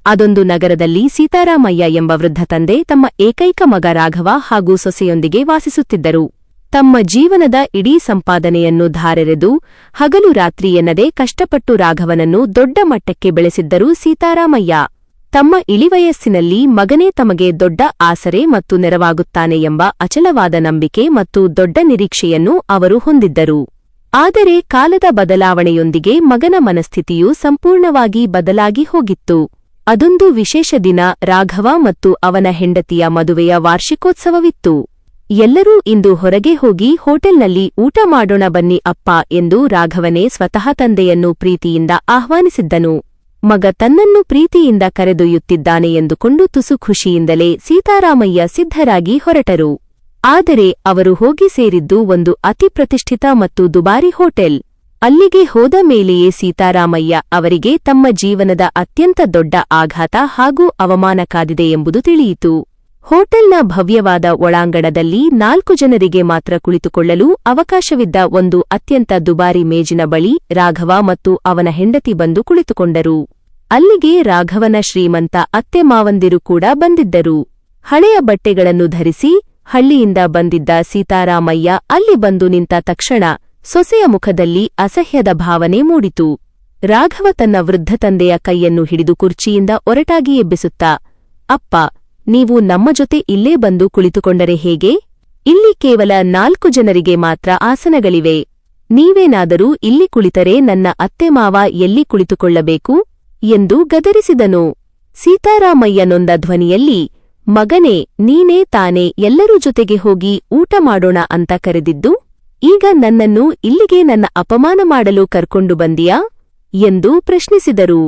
ಅದೊಂದು ನಗರದಲ್ಲಿ ಸೀತಾರಾಮಯ್ಯ ಎಂಬ ವೃದ್ಧ ತಂದೆ ತಮ್ಮ ಏಕೈಕ ಮಗ ರಾಘವ ಹಾಗೂ ಸೊಸೆಯೊಂದಿಗೆ ವಾಸಿಸುತ್ತಿದ್ದರು. ತಮ್ಮ ಜೀವನದ ಇಡೀ ಸಂಪಾದನೆಯನ್ನು ಧಾರೆರೆದು ಹಗಲು ರಾತ್ರಿ ಎನ್ನದೆ ಕಷ್ಟಪಟ್ಟು ರಾಘವನನ್ನು ದೊಡ್ಡ ಮಟ್ಟಕ್ಕೆ ಬೆಳೆಸಿದ್ದರು ಸೀತಾರಾಮಯ್ಯ. ತಮ್ಮ ಇಳಿವಯಸ್ಸಿನಲ್ಲಿ ಮಗನೇ ತಮಗೆ ದೊಡ್ಡ ಆಸರೆ ಮತ್ತು ನೆರವಾಗುತ್ತಾನೆ ಎಂಬ ಅಚಲವಾದ ನಂಬಿಕೆ ಮತ್ತು ದೊಡ್ಡ ನಿರೀಕ್ಷೆಯನ್ನು ಅವರು ಹೊಂದಿದ್ದರು. ಆದರೆ ಕಾಲದ ಬದಲಾವಣೆಯೊಂದಿಗೆ ಮಗನ ಮನಸ್ಥಿತಿಯು ಸಂಪೂರ್ಣವಾಗಿ ಬದಲಾಗಿ ಹೋಗಿತ್ತು. ಅದೊಂದು ವಿಶೇಷ ದಿನ ರಾಘವ ಮತ್ತು ಅವನ ಹೆಂಡತಿಯ ಮದುವೆಯ ವಾರ್ಷಿಕೋತ್ಸವವಿತ್ತು. ಎಲ್ಲರೂ ಇಂದು ಹೊರಗೆ ಹೋಗಿ ಹೋಟೆಲ್ನಲ್ಲಿ ಊಟ ಮಾಡೋಣ ಬನ್ನಿ ಅಪ್ಪ ಎಂದು ರಾಘವನೇ ಸ್ವತಃ ತಂದೆಯನ್ನು ಪ್ರೀತಿಯಿಂದ ಆಹ್ವಾನಿಸಿದ್ದನು. ಮಗ ತನ್ನನ್ನು ಪ್ರೀತಿಯಿಂದ ಕರೆದೊಯ್ಯುತ್ತಿದ್ದಾನೆ ಎಂದುಕೊಂಡು ತುಸು ಖುಷಿಯಿಂದಲೇ ಸೀತಾರಾಮಯ್ಯ ಸಿದ್ಧರಾಗಿ ಹೊರಟರು. ಆದರೆ ಅವರು ಹೋಗಿ ಸೇರಿದ್ದು ಒಂದು ಅತಿ ಪ್ರತಿಷ್ಠಿತ ಮತ್ತು ದುಬಾರಿ ಹೋಟೆಲ್. ಅಲ್ಲಿಗೆ ಹೋದ ಮೇಲೆಯೇ ಸೀತಾರಾಮಯ್ಯ ಅವರಿಗೆ ತಮ್ಮ ಜೀವನದ ಅತ್ಯಂತ ದೊಡ್ಡ ಆಘಾತ ಹಾಗೂ ಅವಮಾನ ಕಾದಿದೆ ಎಂಬುದು ತಿಳಿಯಿತು. ಹೋಟೆಲ್ನ ಭವ್ಯವಾದ ಒಳಾಂಗಣದಲ್ಲಿ 4 ಜನರಿಗೆ ಮಾತ್ರ ಕುಳಿತುಕೊಳ್ಳಲು ಅವಕಾಶವಿದ್ದ ಒಂದು ಅತ್ಯಂತ ದುಬಾರಿ ಮೇಜಿನ ಬಳಿ ರಾಘವ ಮತ್ತು ಅವನ ಹೆಂಡತಿ ಬಂದು ಕುಳಿತುಕೊಂಡರು. ಅಲ್ಲಿಗೆ ರಾಘವನ ಶ್ರೀಮಂತ ಅತ್ತೆ ಮಾವಂದಿರು ಕೂಡ ಬಂದಿದ್ದರು. ಹಳೆಯ ಬಟ್ಟೆಗಳನ್ನು ಧರಿಸಿ ಹಳ್ಳಿಯಿಂದ ಬಂದಿದ್ದ ಸೀತಾರಾಮಯ್ಯ ಅಲ್ಲಿ ಬಂದು ನಿಂತ ತಕ್ಷಣ ಸೊಸೆಯ ಮುಖದಲ್ಲಿ ಅಸಹ್ಯದ ಭಾವನೆ ಮೂಡಿತು. ರಾಘವ ತನ್ನ ವೃದ್ಧ ತಂದೆಯ ಕೈಯನ್ನು ಹಿಡಿದು ಕುರ್ಚಿಯಿಂದ ಒರಟಾಗಿ ಎಬ್ಬಿಸುತ್ತಾ, ಅಪ್ಪ, ನೀವು ನಮ್ಮ ಜೊತೆ ಇಲ್ಲೇ ಬಂದು ಕುಳಿತುಕೊಂಡರೆ ಹೇಗೆ? ಇಲ್ಲಿ ಕೇವಲ 4 ಜನರಿಗೆ ಮಾತ್ರ ಆಸನಗಳಿವೆ. ನೀವೇನಾದರೂ ಇಲ್ಲಿ ಕುಳಿತರೆ ನನ್ನ ಅತ್ತೆ ಮಾವ ಎಲ್ಲಿ ಕುಳಿತುಕೊಳ್ಳಬೇಕು ಎಂದು ಗದರಿಸಿದನು. ಸೀತಾರಾಮಯ್ಯ ನೊಂದ ಧ್ವನಿಯಲ್ಲಿ, ಮಗನೇ, ನೀನೇ ತಾನೇ ಎಲ್ಲರೂ ಜೊತೆಗೆ ಹೋಗಿ ಊಟ ಮಾಡೋಣ ಅಂತ ಕರೆದಿದ್ದು, ಈಗ ನನ್ನನ್ನು ಇಲ್ಲಿಗೆ ನನ್ನ ಅಪಮಾನ ಮಾಡಲು ಕರ್ಕೊಂಡು ಬಂದಿಯಾ ಎಂದು ಪ್ರಶ್ನಿಸಿದರು.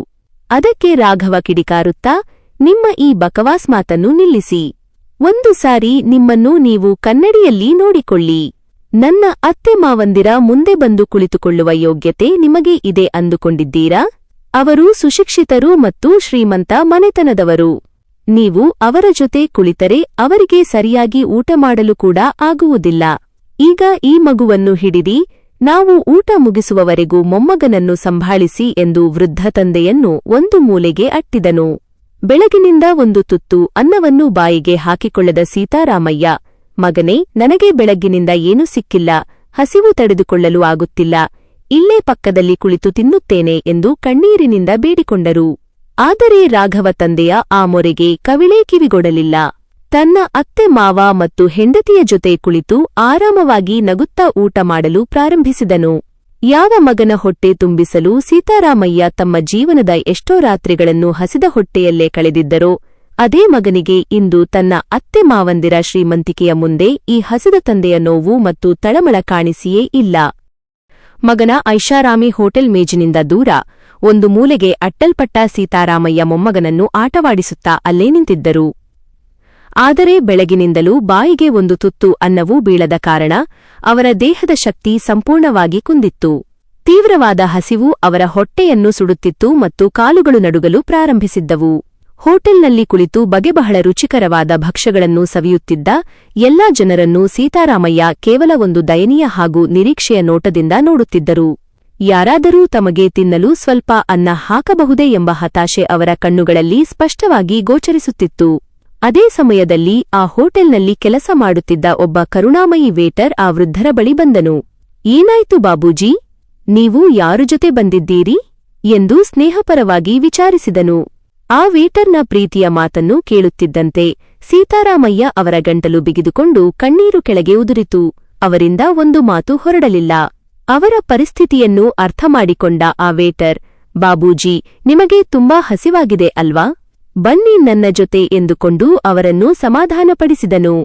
ಅದಕ್ಕೆ ರಾಘವ ಕಿಡಿಕಾರುತ್ತಾ, ನಿಮ್ಮ ಈ ಬಕವಾಸ್ ಮಾತನ್ನು ನಿಲ್ಲಿಸಿ. ಒಂದು ಸಾರಿ ನಿಮ್ಮನ್ನು ನೀವು ಕನ್ನಡಿಯಲ್ಲಿ ನೋಡಿಕೊಳ್ಳಿ. ನನ್ನ ಅತ್ತೆ ಮಾವಂದಿರ ಮುಂದೆ ಬಂದು ಕುಳಿತುಕೊಳ್ಳುವ ಯೋಗ್ಯತೆ ನಿಮಗೆ ಇದೆ ಅಂದುಕೊಂಡಿದ್ದೀರಾ? ಅವರು ಸುಶಿಕ್ಷಿತರು ಮತ್ತು ಶ್ರೀಮಂತ ಮನೆತನದವರು. ನೀವು ಅವರ ಜೊತೆ ಕುಳಿತರೆ ಅವರಿಗೆ ಸರಿಯಾಗಿ ಊಟ ಮಾಡಲು ಕೂಡ ಆಗುವುದಿಲ್ಲ. ಈಗ ಈ ಮಗುವನ್ನು ಹಿಡಿದಿ, ನಾವು ಊಟ ಮುಗಿಸುವವರೆಗೂ ಮೊಮ್ಮಗನನ್ನು ಸಂಭಾಳಿಸಿ ಎಂದು ವೃದ್ಧ ತಂದೆಯನ್ನು ಒಂದು ಮೂಲೆಗೆ ಅಟ್ಟಿದನು. ಬೆಳಗಿನಿಂದ ಒಂದು ತುತ್ತು ಅನ್ನವನ್ನು ಬಾಯಿಗೆ ಹಾಕಿಕೊಳ್ಳದ ಸೀತಾರಾಮಯ್ಯ, ಮಗನೇ, ನನಗೆ ಬೆಳಗ್ಗಿನಿಂದ ಏನೂ ಸಿಕ್ಕಿಲ್ಲ, ಹಸಿವು ತಡೆದುಕೊಳ್ಳಲು ಆಗುತ್ತಿಲ್ಲ, ಇಲ್ಲೇ ಪಕ್ಕದಲ್ಲಿ ಕುಳಿತು ತಿನ್ನುತ್ತೇನೆ ಎಂದು ಕಣ್ಣೀರಿನಿಂದ ಬೇಡಿಕೊಂಡರು. ಆದರೆ ರಾಘವ ತಂದೆಯ ಆ ಮೊರೆಗೆ ಕವಿಳೇ ಕಿವಿಗೊಡಲಿಲ್ಲ. ತನ್ನ ಅತ್ತೆ ಮಾವ ಮತ್ತು ಹೆಂಡತಿಯ ಜೊತೆ ಕುಳಿತು ಆರಾಮವಾಗಿ ನಗುತ್ತಾ ಊಟ ಮಾಡಲು ಪ್ರಾರಂಭಿಸಿದನು. ಯಾವ ಮಗನ ಹೊಟ್ಟೆ ತುಂಬಿಸಲು ಸೀತಾರಾಮಯ್ಯ ತಮ್ಮ ಜೀವನದ ಎಷ್ಟೋ ರಾತ್ರಿಗಳನ್ನು ಹಸಿದ ಹೊಟ್ಟೆಯಲ್ಲೇ ಕಳೆದಿದ್ದರೋ, ಅದೇ ಮಗನಿಗೆ ಇಂದು ತನ್ನ ಅತ್ತೆ ಮಾವಂದಿರ ಶ್ರೀಮಂತಿಕೆಯ ಮುಂದೆ ಈ ಹಸಿದ ತಂದೆಯ ನೋವು ಮತ್ತು ತಳಮಳ ಕಾಣಿಸಿಯೇ ಇಲ್ಲ. ಮಗನ ಐಷಾರಾಮಿ ಹೋಟೆಲ್ ಮೇಜಿನಿಂದ ದೂರ ಒಂದು ಮೂಲೆಗೆ ಅಟ್ಟಲ್ಪಟ್ಟ ಸೀತಾರಾಮಯ್ಯ ಮೊಮ್ಮಗನನ್ನು ಆಟವಾಡಿಸುತ್ತಾ ಅಲ್ಲೇ ನಿಂತಿದ್ದರು. ಆದರೆ ಬೆಳಗಿನಿಂದಲೂ ಬಾಯಿಗೆ ಒಂದು ತುತ್ತು ಅನ್ನವೂ ಬೀಳದ ಕಾರಣ ಅವರ ದೇಹದ ಶಕ್ತಿ ಸಂಪೂರ್ಣವಾಗಿ ಕುಂದಿತ್ತು. ತೀವ್ರವಾದ ಹಸಿವು ಅವರ ಹೊಟ್ಟೆಯನ್ನು ಸುಡುತ್ತಿತ್ತು ಮತ್ತು ಕಾಲುಗಳು ನಡುಗಲು ಪ್ರಾರಂಭಿಸಿದ್ದವು. ಹೋಟೆಲ್ನಲ್ಲಿ ಕುಳಿತು ಬಗೆಬಹಳ ರುಚಿಕರವಾದ ಭಕ್ಷ್ಯಗಳನ್ನು ಸವಿಯುತ್ತಿದ್ದ ಎಲ್ಲಾ ಜನರನ್ನೂ ಸೀತಾರಾಮಯ್ಯ ಕೇವಲ ಒಂದು ದಯನೀಯ ಹಾಗೂ ನಿರೀಕ್ಷೆಯ ನೋಟದಿಂದ ನೋಡುತ್ತಿದ್ದರು. ಯಾರಾದರೂ ತಮಗೆ ತಿನ್ನಲು ಸ್ವಲ್ಪ ಅನ್ನ ಹಾಕಬಹುದೇ ಎಂಬ ಹತಾಶೆ ಅವರ ಕಣ್ಣುಗಳಲ್ಲಿ ಸ್ಪಷ್ಟವಾಗಿ ಗೋಚರಿಸುತ್ತಿತ್ತು. ಅದೇ ಸಮಯದಲ್ಲಿ ಆ ಹೋಟೆಲ್ನಲ್ಲಿ ಕೆಲಸ ಮಾಡುತ್ತಿದ್ದ ಒಬ್ಬ ಕರುಣಾಮಯಿ ವೇಟರ್ ಆ ವೃದ್ಧರ ಬಳಿ ಬಂದನು. ಏನಾಯ್ತು ಬಾಬೂಜಿ, ನೀವು ಯಾರು ಜೊತೆ ಬಂದಿದ್ದೀರಿ ಎಂದು ಸ್ನೇಹಪರವಾಗಿ ವಿಚಾರಿಸಿದನು. ಆ ವೇಟರ್ನ ಪ್ರೀತಿಯ ಮಾತನ್ನು ಕೇಳುತ್ತಿದ್ದಂತೆ ಸೀತಾರಾಮಯ್ಯ ಅವರ ಗಂಟಲು ಬಿಗಿದುಕೊಂಡು ಕಣ್ಣೀರು ಕೆಳಗೆ ಉದುರಿತು. ಅವರಿಂದ ಒಂದು ಮಾತು ಹೊರಡಲಿಲ್ಲ. ಅವರ ಪರಿಸ್ಥಿತಿಯನ್ನು ಅರ್ಥಮಾಡಿಕೊಂಡ ಆ ವೇಟರ್, ಬಾಬೂಜಿ, ನಿಮಗೆ ತುಂಬಾ ಹಸಿವಾಗಿದೆ ಅಲ್ವಾ, ಬನ್ನಿ ನನ್ನ ಜೊತೆ ಎಂದುಕೊಂಡು ಅವರನ್ನು ಸಮಾಧಾನಪಡಿಸಿದನು.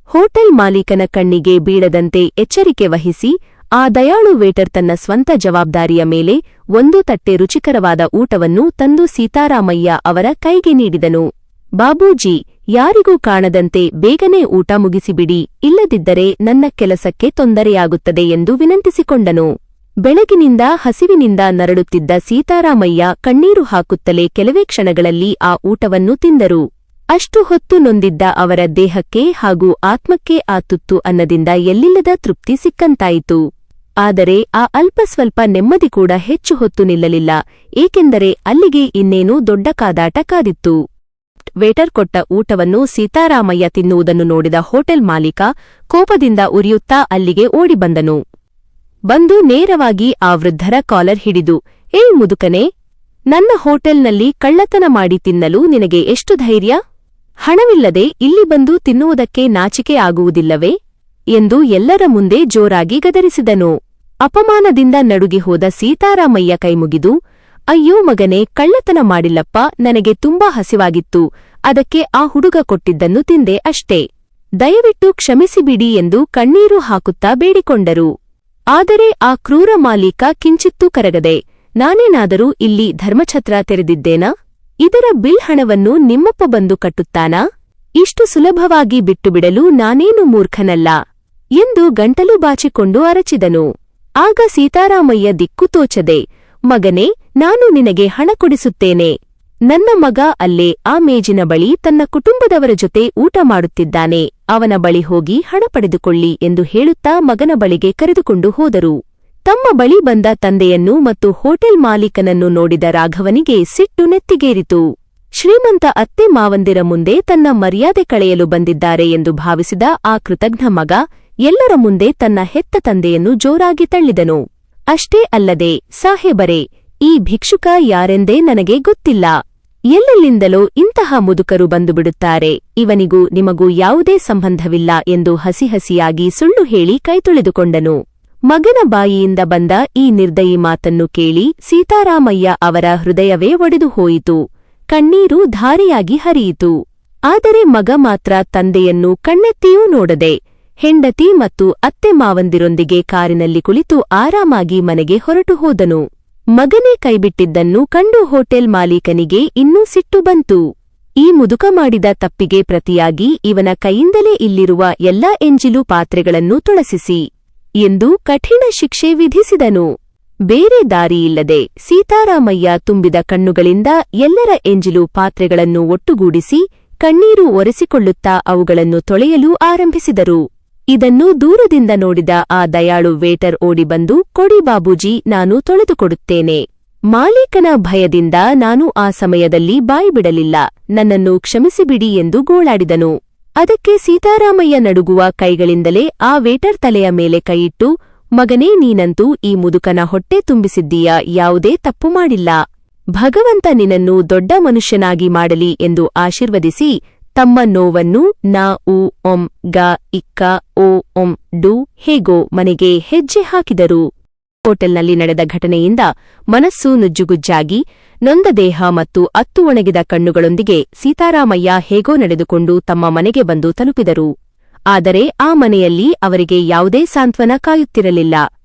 ಹೋಟೆಲ್ ಮಾಲೀಕನ ಕಣ್ಣಿಗೆ ಬೀಳದಂತೆ ಎಚ್ಚರಿಕೆ ವಹಿಸಿ ಆ ದಯಾಳು ವೇಟರ್ ತನ್ನ ಸ್ವಂತ ಜವಾಬ್ದಾರಿಯ ಮೇಲೆ ಒಂದು ತಟ್ಟೆ ರುಚಿಕರವಾದ ಊಟವನ್ನು ತಂದು ಸೀತಾರಾಮಯ್ಯ ಅವರ ಕೈಗೆ ನೀಡಿದನು. ಬಾಬೂಜಿ, ಯಾರಿಗೂ ಕಾಣದಂತೆ ಬೇಗನೆ ಊಟ ಮುಗಿಸಿಬಿಡಿ, ಇಲ್ಲದಿದ್ದರೆ ನನ್ನ ಕೆಲಸಕ್ಕೆ ತೊಂದರೆಯಾಗುತ್ತದೆ ಎಂದು ವಿನಂತಿಸಿಕೊಂಡನು. ಬೆಳಗಿನಿಂದ ಹಸಿವಿನಿಂದ ನರಳುತ್ತಿದ್ದ ಸೀತಾರಾಮಯ್ಯ ಕಣ್ಣೀರು ಹಾಕುತ್ತಲೇ ಕೆಲವೇ ಕ್ಷಣಗಳಲ್ಲಿ ಆ ಊಟವನ್ನು ತಿಂದರು. ಅಷ್ಟು ಹೊತ್ತು ನೊಂದಿದ್ದ ಅವರ ದೇಹಕ್ಕೆ ಹಾಗೂ ಆತ್ಮಕ್ಕೆ ಆ ತುತ್ತು ಅನ್ನದಿಂದ ಎಲ್ಲಿಲ್ಲದ ತೃಪ್ತಿ ಸಿಕ್ಕಂತಾಯಿತು. ಆದರೆ ಆ ಅಲ್ಪಸ್ವಲ್ಪ ನೆಮ್ಮದಿ ಕೂಡ ಹೆಚ್ಚು ಹೊತ್ತು ನಿಲ್ಲಲಿಲ್ಲ, ಏಕೆಂದರೆ ಅಲ್ಲಿಗೆ ಇನ್ನೇನೂ ದೊಡ್ಡ ಕಾದಾಟ ಕಾದಿತ್ತು. ವೇಟರ್ ಕೊಟ್ಟ ಊಟವನ್ನು ಸೀತಾರಾಮಯ್ಯ ತಿನ್ನುವುದನ್ನು ನೋಡಿದ ಹೋಟೆಲ್ ಮಾಲೀಕ ಕೋಪದಿಂದ ಉರಿಯುತ್ತಾ ಅಲ್ಲಿಗೆ ಓಡಿಬಂದನು. ಬಂದು ನೇರವಾಗಿ ಆ ವೃದ್ಧರ ಕಾಲರ್ ಹಿಡಿದು, ಏಯ್ ಮುದುಕನೇ, ನನ್ನ ಹೋಟೆಲ್ನಲ್ಲಿ ಕಳ್ಳತನ ಮಾಡಿ ತಿನ್ನಲು ನಿನಗೆ ಎಷ್ಟು ಧೈರ್ಯ? ಹಣವಿಲ್ಲದೆ ಇಲ್ಲಿ ಬಂದು ತಿನ್ನುವುದಕ್ಕೆ ನಾಚಿಕೆ ಆಗುವುದಿಲ್ಲವೇ? ಎಂದು ಎಲ್ಲರ ಮುಂದೆ ಜೋರಾಗಿ ಗದರಿಸಿದನು. ಅಪಮಾನದಿಂದ ನಡುಗಿ ಹೋದ ಸೀತಾರಾಮಯ್ಯ ಕೈಮುಗಿದು, ಅಯ್ಯೋ ಮಗನೇ, ಕಳ್ಳತನ ಮಾಡಿಲ್ಲಪ್ಪ, ನನಗೆ ತುಂಬಾ ಹಸಿವಾಗಿತ್ತು, ಅದಕ್ಕೆ ಆ ಹುಡುಗ ಕೊಟ್ಟಿದ್ದನ್ನು ತಿಂದೆ ಅಷ್ಟೇ. ದಯವಿಟ್ಟು ಕ್ಷಮಿಸಿಬಿಡಿ ಎಂದು ಕಣ್ಣೀರು ಹಾಕುತ್ತಾ ಬೇಡಿಕೊಂಡರು. ಆದರೆ ಆ ಕ್ರೂರ ಮಾಲೀಕ ಕಿಂಚಿತ್ತೂ ಕರಗದೆ, ನಾನೇನಾದರೂ ಇಲ್ಲಿ ಧರ್ಮಛತ್ರ ತೆರೆದಿದ್ದೇನಾ? ಇದರ ಬಿಲ್ ಹಣವನ್ನು ನಿಮ್ಮಪ್ಪ ಬಂದು ಕಟ್ಟುತ್ತಾನಾ? ಇಷ್ಟು ಸುಲಭವಾಗಿ ಬಿಟ್ಟುಬಿಡಲು ನಾನೇನು ಮೂರ್ಖನಲ್ಲ ಎಂದು ಗಂಟಲು ಬಾಚಿಕೊಂಡು ಅರಚಿದನು. ಆಗ ಸೀತಾರಾಮಯ್ಯ ದಿಕ್ಕು ತೋಚದೆ, ಮಗನೇ, ನಾನು ನಿನಗೆ ಹಣ ಕೊಡಿಸುತ್ತೇನೆ. ನನ್ನ ಮಗ ಅಲ್ಲೇ ಆ ಮೇಜಿನ ಬಳಿ ತನ್ನ ಕುಟುಂಬದವರ ಜೊತೆ ಊಟ ಮಾಡುತ್ತಿದ್ದಾನೆ, ಅವನ ಬಳಿ ಹೋಗಿ ಹಣ ಪಡೆದುಕೊಳ್ಳಿ ಎಂದು ಹೇಳುತ್ತಾ ಮಗನ ಬಳಿಗೆ ಕರೆದುಕೊಂಡು ಹೋದರು. ತಮ್ಮ ಬಳಿ ಬಂದ ತಂದೆಯನ್ನು ಮತ್ತು ಹೋಟೆಲ್ ಮಾಲೀಕನನ್ನು ನೋಡಿದ ರಾಘವನಿಗೆ ಸಿಟ್ಟು ನೆತ್ತಿಗೇರಿತು. ಶ್ರೀಮಂತ ಅತ್ತೆ ಮಾವಂದಿರ ಮುಂದೆ ತನ್ನ ಮರ್ಯಾದೆ ಕಳೆಯಲು ಬಂದಿದ್ದಾರೆ ಎಂದು ಭಾವಿಸಿದ ಆ ಕೃತಜ್ಞ ಮಗ ಎಲ್ಲರ ಮುಂದೆ ತನ್ನ ಹೆತ್ತ ತಂದೆಯನ್ನು ಜೋರಾಗಿ ತಳ್ಳಿದನು. ಅಷ್ಟೇ ಅಲ್ಲದೆ, ಸಾಹೇಬರೇ, ಈ ಭಿಕ್ಷುಕ ಯಾರೆಂದೇ ನನಗೆ ಗೊತ್ತಿಲ್ಲ. ಎಲ್ಲೆಲ್ಲಿಂದಲೋ ಇಂತಹ ಮುದುಕರು ಬಂದುಬಿಡುತ್ತಾರೆ, ಇವನಿಗೂ ನಿಮಗೂ ಯಾವುದೇ ಸಂಬಂಧವಿಲ್ಲ ಎಂದು ಹಸಿಹಸಿಯಾಗಿ ಸುಳ್ಳು ಹೇಳಿ ಕೈತೊಳೆದುಕೊಂಡನು. ಮಗನ ಬಾಯಿಯಿಂದ ಬಂದ ಈ ನಿರ್ದಯಿ ಮಾತನ್ನು ಕೇಳಿ ಸೀತಾರಾಮಯ್ಯ ಅವರ ಹೃದಯವೇ ಒಡೆದು ಹೋಯಿತು, ಕಣ್ಣೀರು ಧಾರೆಯಾಗಿ ಹರಿಯಿತು. ಆದರೆ ಮಗ ಮಾತ್ರ ತಂದೆಯನ್ನು ಕಣ್ಣೆತ್ತಿಯೂ ನೋಡದೆ ಹೆಂಡತಿ ಮತ್ತು ಅತ್ತೆ ಮಾವಂದಿರೊಂದಿಗೆ ಕಾರಿನಲ್ಲಿ ಕುಳಿತು ಆರಾಮಾಗಿ ಮನೆಗೆ ಹೊರಟು ಹೋದನು. ಮಗನೇ ಕೈಬಿಟ್ಟಿದ್ದನ್ನು ಕಂಡು ಹೋಟೆಲ್ ಮಾಲೀಕನಿಗೆ ಇನ್ನೂ ಸಿಟ್ಟು ಬಂತು. ಈ ಮುದುಕ ಮಾಡಿದ ತಪ್ಪಿಗೆ ಪ್ರತಿಯಾಗಿ ಇವನ ಕೈಯಿಂದಲೇ ಇಲ್ಲಿರುವ ಎಲ್ಲಾ ಎಂಜಿಲು ಪಾತ್ರೆಗಳನ್ನು ತುಳಸಿಸಿ ಎಂದು ಕಠಿಣ ಶಿಕ್ಷೆ ವಿಧಿಸಿದನು. ಬೇರೆ ದಾರಿಯಿಲ್ಲದೆ ಸೀತಾರಾಮಯ್ಯ ತುಂಬಿದ ಕಣ್ಣುಗಳಿಂದ ಎಲ್ಲರ ಎಂಜಿಲು ಪಾತ್ರೆಗಳನ್ನು ಒಟ್ಟುಗೂಡಿಸಿ ಕಣ್ಣೀರು ಒರೆಸಿಕೊಳ್ಳುತ್ತಾ ಅವುಗಳನ್ನು ತೊಳೆಯಲು ಆರಂಭಿಸಿದರು. ಇದನ್ನು ದೂರದಿಂದ ನೋಡಿದ ಆ ದಯಾಳು ವೇಟರ್ ಓಡಿಬಂದು, ಕೊಡಿ ಬಾಬೂಜಿ, ನಾನು ತೊಳೆದುಕೊಡುತ್ತೇನೆ. ಮಾಲೀಕನ ಭಯದಿಂದ ನಾನು ಆ ಸಮಯದಲ್ಲಿ ಬಾಯಿಬಿಡಲಿಲ್ಲ, ನನ್ನನ್ನು ಕ್ಷಮಿಸಿಬಿಡಿ ಎಂದು ಗೋಳಾಡಿದನು. ಅದಕ್ಕೆ ಸೀತಾರಾಮಯ್ಯ ನಡುಗುವ ಕೈಗಳಿಂದಲೇ ಆ ವೇಟರ್ ತಲೆಯ ಮೇಲೆ ಕೈಯಿಟ್ಟು, ಮಗನೇ, ನೀನಂತೂ ಈ ಮುದುಕನ ಹೊಟ್ಟೆ ತುಂಬಿಸಿದ್ದೀಯ, ಯಾವುದೇ ತಪ್ಪು ಮಾಡಿಲ್ಲ. ಭಗವಂತ ನಿನ್ನನ್ನು ದೊಡ್ಡ ಮನುಷ್ಯನಾಗಿ ಮಾಡಲಿ ಎಂದು ಆಶೀರ್ವದಿಸಿ ತಮ್ಮ ನೋವನ್ನು ನ ಉ ಒಂ ಗ ಇಕ್ಕ ಓ ಒಂ ಡು ಹೇಗೋ ಮನೆಗೆ ಹೆಜ್ಜೆ ಹಾಕಿದರು. ಹೋಟೆಲ್ನಲ್ಲಿ ನಡೆದ ಘಟನೆಯಿಂದ ಮನಸ್ಸು ನುಜ್ಜುಗುಜ್ಜಾಗಿ ನೊಂದ ದೇಹ ಮತ್ತು ಅತ್ತು ಒಣಗಿದ ಕಣ್ಣುಗಳೊಂದಿಗೆ ಸೀತಾರಾಮಯ್ಯ ಹೇಗೋ ನಡೆದುಕೊಂಡು ತಮ್ಮ ಮನೆಗೆ ಬಂದು ತಲುಪಿದರು. ಆದರೆ ಆ ಮನೆಯಲ್ಲಿ ಅವರಿಗೆ ಯಾವುದೇ ಸಾಂತ್ವನ ಕಾಯುತ್ತಿರಲಿಲ್ಲ.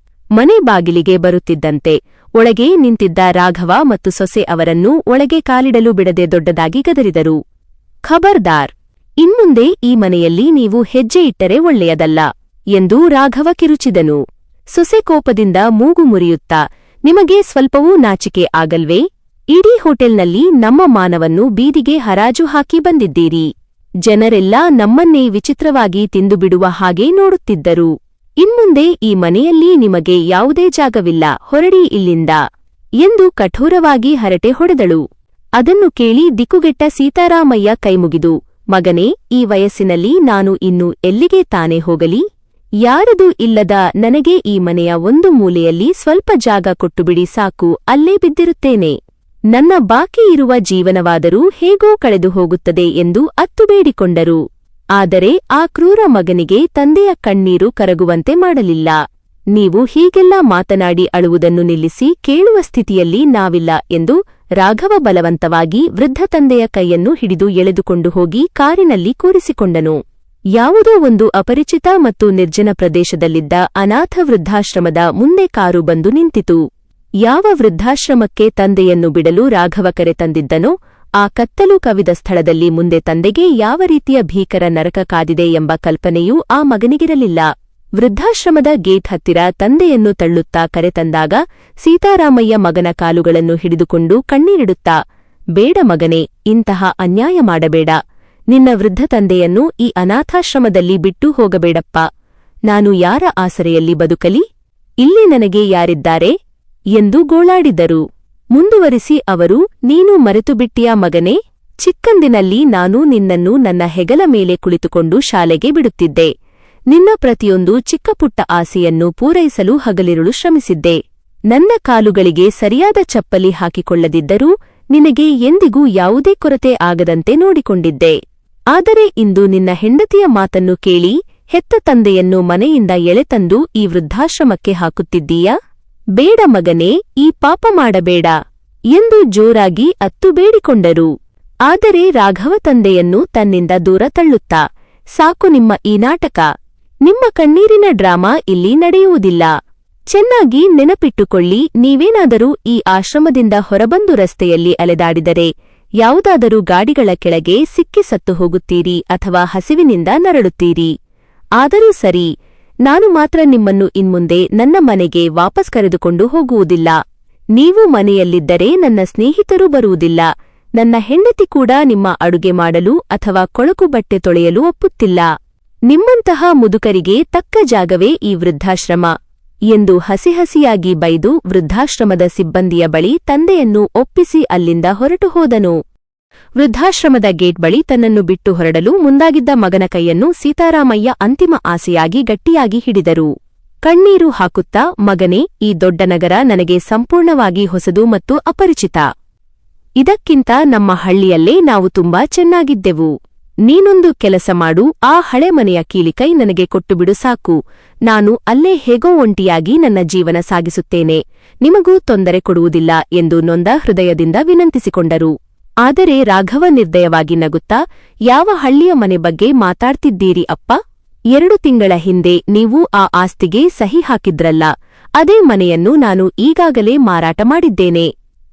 ಮನೆ ಬಾಗಿಲಿಗೆ ಬರುತ್ತಿದ್ದಂತೆ ಒಳಗೆ ನಿಂತಿದ್ದ ರಾಘವ ಮತ್ತು ಸೊಸೆ ಅವರನ್ನೂ ಒಳಗೆ ಕಾಲಿಡಲು ಬಿಡದೆ ದೊಡ್ಡದಾಗಿ ಗದರಿದರು. ಖಬರ್ದಾರ್, ಇನ್ಮುಂದೆ ಈ ಮನೆಯಲ್ಲಿ ನೀವು ಹೆಜ್ಜೆ ಇಟ್ಟರೆ ಒಳ್ಳೆಯದಲ್ಲ ಎಂದು ರಾಘವ ಕಿರುಚಿದನು. ಸೊಸೆ ಕೋಪದಿಂದ ಮೂಗು ಮುರಿಯುತ್ತಾ, ನಿಮಗೆ ಸ್ವಲ್ಪವೂ ನಾಚಿಕೆ ಆಗಲ್ವೇ? ಇಡೀ ಹೋಟೆಲ್ನಲ್ಲಿ ನಮ್ಮ ಮಾನವನ್ನು ಬೀದಿಗೆ ಹರಾಜು ಹಾಕಿ ಬಂದಿದ್ದೀರಿ. ಜನರೆಲ್ಲ ನಮ್ಮನ್ನೇ ವಿಚಿತ್ರವಾಗಿ ತಿಂದುಬಿಡುವ ಹಾಗೆ ನೋಡುತ್ತಿದ್ದರು. ಇನ್ಮುಂದೆ ಈ ಮನೆಯಲ್ಲಿ ನಿಮಗೆ ಯಾವುದೇ ಜಾಗವಿಲ್ಲ, ಹೊರಡಿ ಇಲ್ಲಿಂದ ಎಂದು ಕಠೋರವಾಗಿ ಹರಟೆ ಹೊಡೆದಳು. ಅದನ್ನು ಕೇಳಿ ದಿಕ್ಕುಗೆಟ್ಟ ಸೀತಾರಾಮಯ್ಯ ಕೈಮುಗಿದು, ಮಗನೇ, ಈ ವಯಸ್ಸಿನಲ್ಲಿ ನಾನು ಇನ್ನು ಎಲ್ಲಿಗೆ ತಾನೇ ಹೋಗಲಿ? ಯಾರದೂ ಇಲ್ಲದ ನನಗೆ ಈ ಮನೆಯ ಒಂದು ಮೂಲೆಯಲ್ಲಿ ಸ್ವಲ್ಪ ಜಾಗ ಕೊಟ್ಟುಬಿಡಿ ಸಾಕು, ಅಲ್ಲೇ ಬಿದ್ದಿರುತ್ತೇನೆ. ನನ್ನ ಬಾಕಿ ಇರುವ ಜೀವನವಾದರೂ ಹೇಗೋ ಕಳೆದು ಹೋಗುತ್ತದೆ ಎಂದು ಅತ್ತು ಬೇಡಿಕೊಂಡರು. ಆದರೆ ಆ ಕ್ರೂರ ಮಗನಿಗೆ ತಂದೆಯ ಕಣ್ಣೀರು ಕರಗುವಂತೆ ಮಾಡಲಿಲ್ಲ. ನೀವು ಹೀಗೆಲ್ಲ ಮಾತನಾಡಿ ಅಳುವುದನ್ನು ನಿಲ್ಲಿಸಿ, ಕೇಳುವ ಸ್ಥಿತಿಯಲ್ಲಿ ನಾವಿಲ್ಲ ಎಂದು ರಾಘವ ಬಲವಂತವಾಗಿ ವೃದ್ಧ ತಂದೆಯ ಕೈಯನ್ನು ಹಿಡಿದು ಎಳೆದುಕೊಂಡು ಹೋಗಿ ಕಾರಿನಲ್ಲಿ ಕೂರಿಸಿಕೊಂಡನು. ಯಾವುದೋ ಒಂದು ಅಪರಿಚಿತ ಮತ್ತು ನಿರ್ಜನ ಪ್ರದೇಶದಲ್ಲಿದ್ದ ಅನಾಥ ವೃದ್ಧಾಶ್ರಮದ ಮುಂದೆ ಕಾರು ಬಂದು ನಿಂತಿತು. ಯಾವ ವೃದ್ಧಾಶ್ರಮಕ್ಕೆ ತಂದೆಯನ್ನು ಬಿಡಲು ರಾಘವ ಕರೆ ತಂದಿದ್ದನೋ ಆ ಕತ್ತಲು ಕವಿದ ಸ್ಥಳದಲ್ಲಿ ಮುಂದೆ ತಂದೆಗೆ ಯಾವ ರೀತಿಯ ಭೀಕರ ನರಕ ಕಾದಿದೆ ಎಂಬ ಕಲ್ಪನೆಯೂ ಆ ಮಗನಿಗಿರಲಿಲ್ಲ. ವೃದ್ಧಾಶ್ರಮದ ಗೇಟ್ ಹತ್ತಿರ ತಂದೆಯನ್ನು ತಳ್ಳುತ್ತಾ ಕರೆತಂದಾಗ ಸೀತಾರಾಮಯ್ಯ ಮಗನ ಕಾಲುಗಳನ್ನು ಹಿಡಿದುಕೊಂಡು ಕಣ್ಣೀರಿಡುತ್ತಾ, ಬೇಡ ಮಗನೇ, ಇಂತಹ ಅನ್ಯಾಯ ಮಾಡಬೇಡ. ನಿನ್ನ ವೃದ್ಧ ತಂದೆಯನ್ನು ಈ ಅನಾಥಾಶ್ರಮದಲ್ಲಿ ಬಿಟ್ಟು ಹೋಗಬೇಡಪ್ಪ. ನಾನು ಯಾರ ಆಸರೆಯಲ್ಲಿ ಬದುಕಲಿ ಇಲ್ಲಿ ನನಗೆ ಯಾರಿದ್ದಾರೆ ಎಂದು ಗೋಳಾಡಿದರು. ಮುಂದುವರಿಸಿ ಅವರು, ನೀನು ಮರೆತುಬಿಟ್ಟಿಯಾ ಮಗನೇ? ಚಿಕ್ಕಂದಿನಲ್ಲಿ ನಾನು ನಿನ್ನನ್ನು ನನ್ನ ಹೆಗಲ ಮೇಲೆ ಕುಳಿತುಕೊಂಡು ಶಾಲೆಗೆ ಬಿಡುತ್ತಿದ್ದೆ. ನಿನ್ನ ಪ್ರತಿಯೊಂದು ಚಿಕ್ಕಪುಟ್ಟ ಆಸೆಯನ್ನು ಪೂರೈಸಲು ಹಗಲಿರುಳು ಶ್ರಮಿಸಿದ್ದೆ. ನನ್ನ ಕಾಲುಗಳಿಗೆ ಸರಿಯಾದ ಚಪ್ಪಲಿ ಹಾಕಿಕೊಳ್ಳದಿದ್ದರೂ ನಿನಗೆ ಎಂದಿಗೂ ಯಾವುದೇ ಕೊರತೆ ಆಗದಂತೆ ನೋಡಿಕೊಂಡಿದ್ದೆ. ಆದರೆ ಇಂದು ನಿನ್ನ ಹೆಂಡತಿಯ ಮಾತನ್ನು ಕೇಳಿ ಹೆತ್ತ ತಂದೆಯನ್ನು ಮನೆಯಿಂದ ಎಳೆತಂದು ಈ ವೃದ್ಧಾಶ್ರಮಕ್ಕೆ ಹಾಕುತ್ತಿದ್ದೀಯಾ? ಬೇಡ ಮಗನೇ, ಈ ಪಾಪ ಮಾಡಬೇಡ ಎಂದು ಜೋರಾಗಿ ಅತ್ತು ಬೇಡಿಕೊಂಡರು. ಆದರೆ ರಾಘವ ತಂದೆಯನ್ನು ತನ್ನಿಂದ ದೂರ ತಳ್ಳುತ್ತಾ, ಸಾಕು ನಿಮ್ಮ ಈ ನಾಟಕ. ನಿಮ್ಮ ಕಣ್ಣೀರಿನ ಡ್ರಾಮಾ ಇಲ್ಲಿ ನಡೆಯುವುದಿಲ್ಲ. ಚೆನ್ನಾಗಿ ನೆನಪಿಟ್ಟುಕೊಳ್ಳಿ, ನೀವೇನಾದರೂ ಈ ಆಶ್ರಮದಿಂದ ಹೊರಬಂದು ರಸ್ತೆಯಲ್ಲಿ ಅಲೆದಾಡಿದರೆ ಯಾವುದಾದರೂ ಗಾಡಿಗಳ ಕೆಳಗೆ ಸಿಕ್ಕಿ ಸತ್ತು ಹೋಗುತ್ತೀರಿ ಅಥವಾ ಹಸಿವಿನಿಂದ ನರಳುತ್ತೀರಿ. ಆದರೂ ಸರಿ, ನಾನು ಮಾತ್ರ ನಿಮ್ಮನ್ನು ಇನ್ಮುಂದೆ ನನ್ನ ಮನೆಗೆ ವಾಪಸ್ ಕರೆದುಕೊಂಡು ಹೋಗುವುದಿಲ್ಲ. ನೀವು ಮನೆಯಲ್ಲಿದ್ದರೆ ನನ್ನ ಸ್ನೇಹಿತರೂ ಬರುವುದಿಲ್ಲ. ನನ್ನ ಹೆಂಡತಿ ಕೂಡ ನಿಮ್ಮ ಅಡುಗೆ ಮಾಡಲು ಅಥವಾ ಕೊಳಕು ಬಟ್ಟೆ ತೊಳೆಯಲು ಒಪ್ಪುತ್ತಿಲ್ಲ. ನಿಮ್ಮಂತಹ ಮುದುಕರಿಗೆ ತಕ್ಕ ಜಾಗವೇ ಈ ವೃದ್ಧಾಶ್ರಮ ಎಂದು ಹಸಿಹಸಿಯಾಗಿ ಬೈದು ವೃದ್ಧಾಶ್ರಮದ ಸಿಬ್ಬಂದಿಯ ಬಳಿ ತಂದೆಯನ್ನು ಒಪ್ಪಿಸಿ ಅಲ್ಲಿಂದ ಹೊರಟು ಹೋದನು. ವೃದ್ಧಾಶ್ರಮದ ಗೇಟ್ ಬಳಿ ತನ್ನನ್ನು ಬಿಟ್ಟು ಹೊರಡಲು ಮುಂದಾಗಿದ್ದ ಮಗನ ಕೈಯನ್ನು ಸೀತಾರಾಮಯ್ಯ ಅಂತಿಮ ಆಸೆಯಾಗಿ ಗಟ್ಟಿಯಾಗಿ ಹಿಡಿದರು. ಕಣ್ಣೀರು ಹಾಕುತ್ತಾ, ಮಗನೇ, ಈ ದೊಡ್ಡ ನಗರ ನನಗೆ ಸಂಪೂರ್ಣವಾಗಿ ಹೊಸದು ಮತ್ತು ಅಪರಿಚಿತ. ಇದಕ್ಕಿಂತ ನಮ್ಮ ಹಳ್ಳಿಯಲ್ಲೇ ನಾವು ತುಂಬಾ ಚೆನ್ನಾಗಿದ್ದೆವು. ನೀನೊಂದು ಕೆಲಸ ಮಾಡು, ಆ ಹಳೆ ಮನೆಯ ಕೀಲಿಕೈ ನನಗೆ ಕೊಟ್ಟುಬಿಡು ಸಾಕು. ನಾನು ಅಲ್ಲೇ ಹೇಗೋ ಒಂಟಿಯಾಗಿ ನನ್ನ ಜೀವನ ಸಾಗಿಸುತ್ತೇನೆ. ನಿಮಗೂ ತೊಂದರೆ ಕೊಡುವುದಿಲ್ಲ ಎಂದು ನೊಂದ ಹೃದಯದಿಂದ ವಿನಂತಿಸಿಕೊಂಡರು. ಆದರೆ ರಾಘವ ನಿರ್ದಯವಾಗಿ ನಗುತ್ತಾ, ಯಾವ ಹಳ್ಳಿಯ ಮನೆ ಬಗ್ಗೆ ಮಾತಾಡ್ತಿದ್ದೀರಿ ಅಪ್ಪ? 2 ತಿಂಗಳ ಹಿಂದೆ ನೀವು ಆ ಆಸ್ತಿಗೆ ಸಹಿ ಹಾಕಿದ್ರಲ್ಲ, ಅದೇ ಮನೆಯನ್ನು ನಾನು ಈಗಾಗಲೇ ಮಾರಾಟ ಮಾಡಿದ್ದೇನೆ.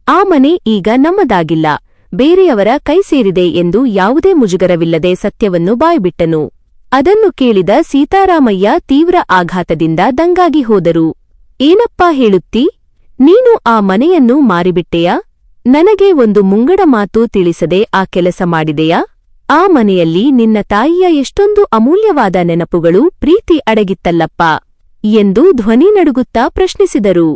ಆ ಮನೆ ಈಗ ನಮ್ಮದಾಗಿಲ್ಲ, ಬೇರೆಯವರ ಕೈ ಸೇರಿದೆ ಎಂದು ಯಾವುದೇ ಮುಜುಗರವಿಲ್ಲದೆ ಸತ್ಯವನ್ನು ಬಾಯ್ಬಿಟ್ಟನು. ಅದನ್ನು ಕೇಳಿದ ಸೀತಾರಾಮಯ್ಯ ತೀವ್ರ ಆಘಾತದಿಂದ ದಂಗಾಗಿ ಹೋದರು. ಏನಪ್ಪಾ ಹೇಳುತ್ತೀ? ನೀನು ಆ ಮನೆಯನ್ನು ಮಾರಿಬಿಟ್ಟೆಯಾ? ನನಗೆ ಒಂದು ಮುಂಗಡ ಮಾತು ತಿಳಿಸದೆ ಆ ಕೆಲಸ ಮಾಡಿದೆಯಾ? ಆ ಮನೆಯಲ್ಲಿ ನಿನ್ನ ತಾಯಿಯ ಎಷ್ಟೊಂದು ಅಮೂಲ್ಯವಾದ ನೆನಪುಗಳು, ಪ್ರೀತಿ ಅಡಗಿತ್ತಲ್ಲಪ್ಪ ಎಂದು ಧ್ವನಿ ನಡುಗುತ್ತಾ ಪ್ರಶ್ನಿಸಿದರು.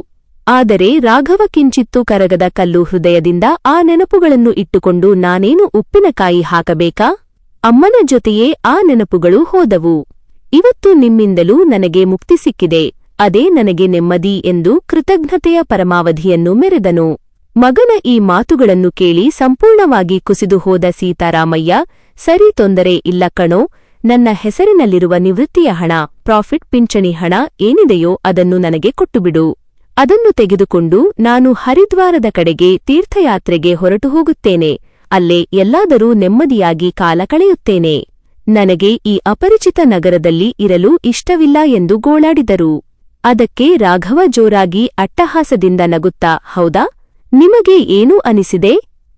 ಆದರೆ ರಾಘವ ಕಿಂಚಿತ್ತೂ ಕರಗದ ಕಲ್ಲು ಹೃದಯದಿಂದ ಆ ನೆನಪುಗಳನ್ನು ಇಟ್ಟುಕೊಂಡು ನಾನೇನು ಉಪ್ಪಿನಕಾಯಿ ಹಾಕಬೇಕಾ? ಅಮ್ಮನ ಜೊತೆಯೇ ಆ ನೆನಪುಗಳು ಹೋದವು. ಇವತ್ತು ನಿಮ್ಮಿಂದಲೂ ನನಗೆ ಮುಕ್ತಿ ಸಿಕ್ಕಿದೆ, ಅದೇ ನನಗೆ ನೆಮ್ಮದಿ ಎಂದು ಕೃತಜ್ಞತೆಯ ಪರಮಾವಧಿಯನ್ನು ಮೆರೆದನು. ಮಗನ ಈ ಮಾತುಗಳನ್ನು ಕೇಳಿ ಸಂಪೂರ್ಣವಾಗಿ ಕುಸಿದು ಹೋದ ಸೀತಾರಾಮಯ್ಯ, ಸರಿ, ತೊಂದರೆ ಇಲ್ಲ ಕಣೋ, ನನ್ನ ಹೆಸರಿನಲ್ಲಿರುವ ನಿವೃತ್ತಿಯ ಹಣ, ಪ್ರಾಫಿಟ್ ಪಿಂಚಣಿ ಹಣ ಏನಿದೆಯೋ ಅದನ್ನು ನನಗೆ ಕೊಟ್ಟುಬಿಡು. ಅದನ್ನು ತೆಗೆದುಕೊಂಡು ನಾನು ಹರಿದ್ವಾರದ ಕಡೆಗೆ ತೀರ್ಥಯಾತ್ರೆಗೆ ಹೊರಟು ಹೋಗುತ್ತೇನೆ. ಅಲ್ಲೇ ಎಲ್ಲಾದರೂ ನೆಮ್ಮದಿಯಾಗಿ ಕಾಲ ಕಳೆಯುತ್ತೇನೆ. ನನಗೆ ಈ ಅಪರಿಚಿತ ನಗರದಲ್ಲಿ ಇರಲು ಇಷ್ಟವಿಲ್ಲ ಎಂದು ಗೋಳಾಡಿದರು. ಅದಕ್ಕೆ ರಾಘವ ಜೋರಾಗಿ ಅಟ್ಟಹಾಸದಿಂದ ನಗುತ್ತಾ, ಹೌದಾ? ನಿಮಗೆ ಏನೂ ಅನಿಸಿದೆ?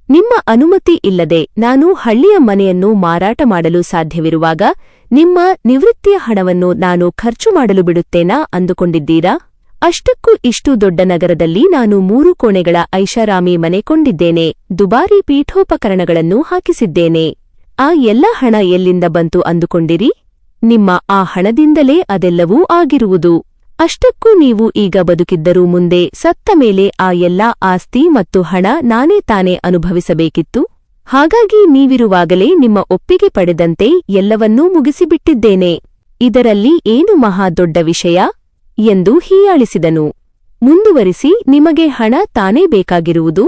ನಿಮ್ಮ ಅನುಮತಿ ಇಲ್ಲದೆ ನಾನು ಹಳ್ಳಿಯ ಮನೆಯನ್ನು ಮಾರಾಟ ಮಾಡಲು ಸಾಧ್ಯವಿರುವಾಗ ನಿಮ್ಮ ನಿವೃತ್ತಿಯ ಹಣವನ್ನು ನಾನು ಖರ್ಚು ಮಾಡಲು ಬಿಡುತ್ತೇನಾ ಅಂದುಕೊಂಡಿದ್ದೀರಾ? ಅಷ್ಟಕ್ಕೂ ಇಷ್ಟು ದೊಡ್ಡ ನಗರದಲ್ಲಿ ನಾನು 3 ಕೋಣೆಗಳ ಐಷಾರಾಮಿ ಮನೆ ಕೊಂಡಿದ್ದೇನೆ, ದುಬಾರಿ ಪೀಠೋಪಕರಣಗಳನ್ನು ಹಾಕಿಸಿದ್ದೇನೆ. ಆ ಎಲ್ಲ ಹಣ ಎಲ್ಲಿಂದ ಬಂತು ಅಂದುಕೊಂಡಿರಿ? ನಿಮ್ಮ ಆ ಹಣದಿಂದಲೇ ಅದೆಲ್ಲವೂ ಆಗಿರುವುದು. ಅಷ್ಟಕ್ಕೂ ನೀವು ಈಗ ಬದುಕಿದ್ದರೂ ಮುಂದೆ ಸತ್ತ ಮೇಲೆ ಆ ಎಲ್ಲಾ ಆಸ್ತಿ ಮತ್ತು ಹಣ ನಾನೇ ತಾನೇ ಅನುಭವಿಸಬೇಕಿತ್ತು. ಹಾಗಾಗಿ ನೀವಿರುವಾಗಲೇ ನಿಮ್ಮ ಒಪ್ಪಿಗೆ ಪಡೆದಂತೆ ಎಲ್ಲವನ್ನೂ ಮುಗಿಸಿಬಿಟ್ಟಿದ್ದೇನೆ. ಇದರಲ್ಲಿ ಏನು ಮಹಾ ದೊಡ್ಡ ವಿಷಯ ಎಂದು ಹೀಯಾಳಿಸಿದನು. ಮುಂದುವರಿಸಿ, ನಿಮಗೆ ಹಣ ತಾನೇ ಬೇಕಾಗಿರುವುದು?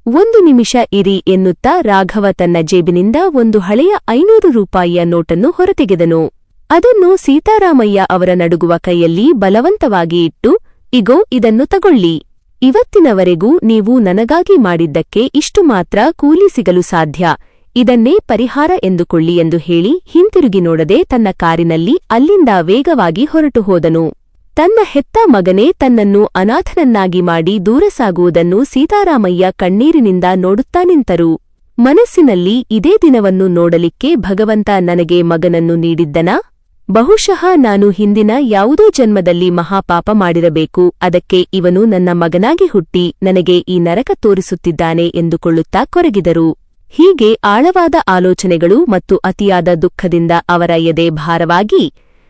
1 ನಿಮಿಷ ಇರಿ ಎನ್ನುತ್ತಾ ರಾಘವ ತನ್ನ ಜೇಬಿನಿಂದ ಒಂದು ಹಳೆಯ 500 ರೂಪಾಯಿಯ ನೋಟನ್ನು ಹೊರತೆಗೆದನು. ಅದನ್ನು ಸೀತಾರಾಮಯ್ಯ ಅವರ ನಡುಗುವ ಕೈಯಲ್ಲಿ ಬಲವಂತವಾಗಿ ಇಟ್ಟು, ಇಗೋ, ಇದನ್ನು ತಗೊಳ್ಳಿ. ಇವತ್ತಿನವರೆಗೂ ನೀವು ನನಗಾಗಿ ಮಾಡಿದ್ದಕ್ಕೆ ಇಷ್ಟು ಮಾತ್ರ ಕೂಲಿ ಸಿಗಲು ಸಾಧ್ಯ. ಇದನ್ನೇ ಪರಿಹಾರ ಎಂದುಕೊಳ್ಳಿ ಎಂದು ಹೇಳಿ ಹಿಂತಿರುಗಿ ನೋಡದೆ ತನ್ನ ಕಾರಿನಲ್ಲಿ ಅಲ್ಲಿಂದ ವೇಗವಾಗಿ ಹೊರಟು ಹೋದನು. ತನ್ನ ಹೆತ್ತ ಮಗನೇ ತನ್ನನ್ನು ಅನಾಥನನ್ನಾಗಿ ಮಾಡಿ ದೂರ ಸಾಗುವುದನ್ನು ಸೀತಾರಾಮಯ್ಯ ಕಣ್ಣೀರಿನಿಂದ ನೋಡುತ್ತಾ ನಿಂತರು. ಮನಸ್ಸಿನಲ್ಲಿ ಇದೇ ದಿನವನ್ನು ನೋಡಲಿಕ್ಕೆ ಭಗವಂತ ನನಗೆ ಮಗನನ್ನು ನೀಡಿದ್ದನಾ? ಬಹುಶಃ ನಾನು ಹಿಂದಿನ ಯಾವುದೋ ಜನ್ಮದಲ್ಲಿ ಮಹಾಪಾಪ ಮಾಡಿರಬೇಕು, ಅದಕ್ಕೆ ಇವನು ನನ್ನ ಮಗನಾಗಿ ಹುಟ್ಟಿ ನನಗೆ ಈ ನರಕ ತೋರಿಸುತ್ತಿದ್ದಾನೆ ಎಂದುಕೊಳ್ಳುತ್ತಾ ಕೊರಗಿದರು. ಹೀಗೆ ಆಳವಾದ ಆಲೋಚನೆಗಳು ಮತ್ತು ಅತಿಯಾದ ದುಃಖದಿಂದ ಅವರ ಎದೆ ಭಾರವಾಗಿ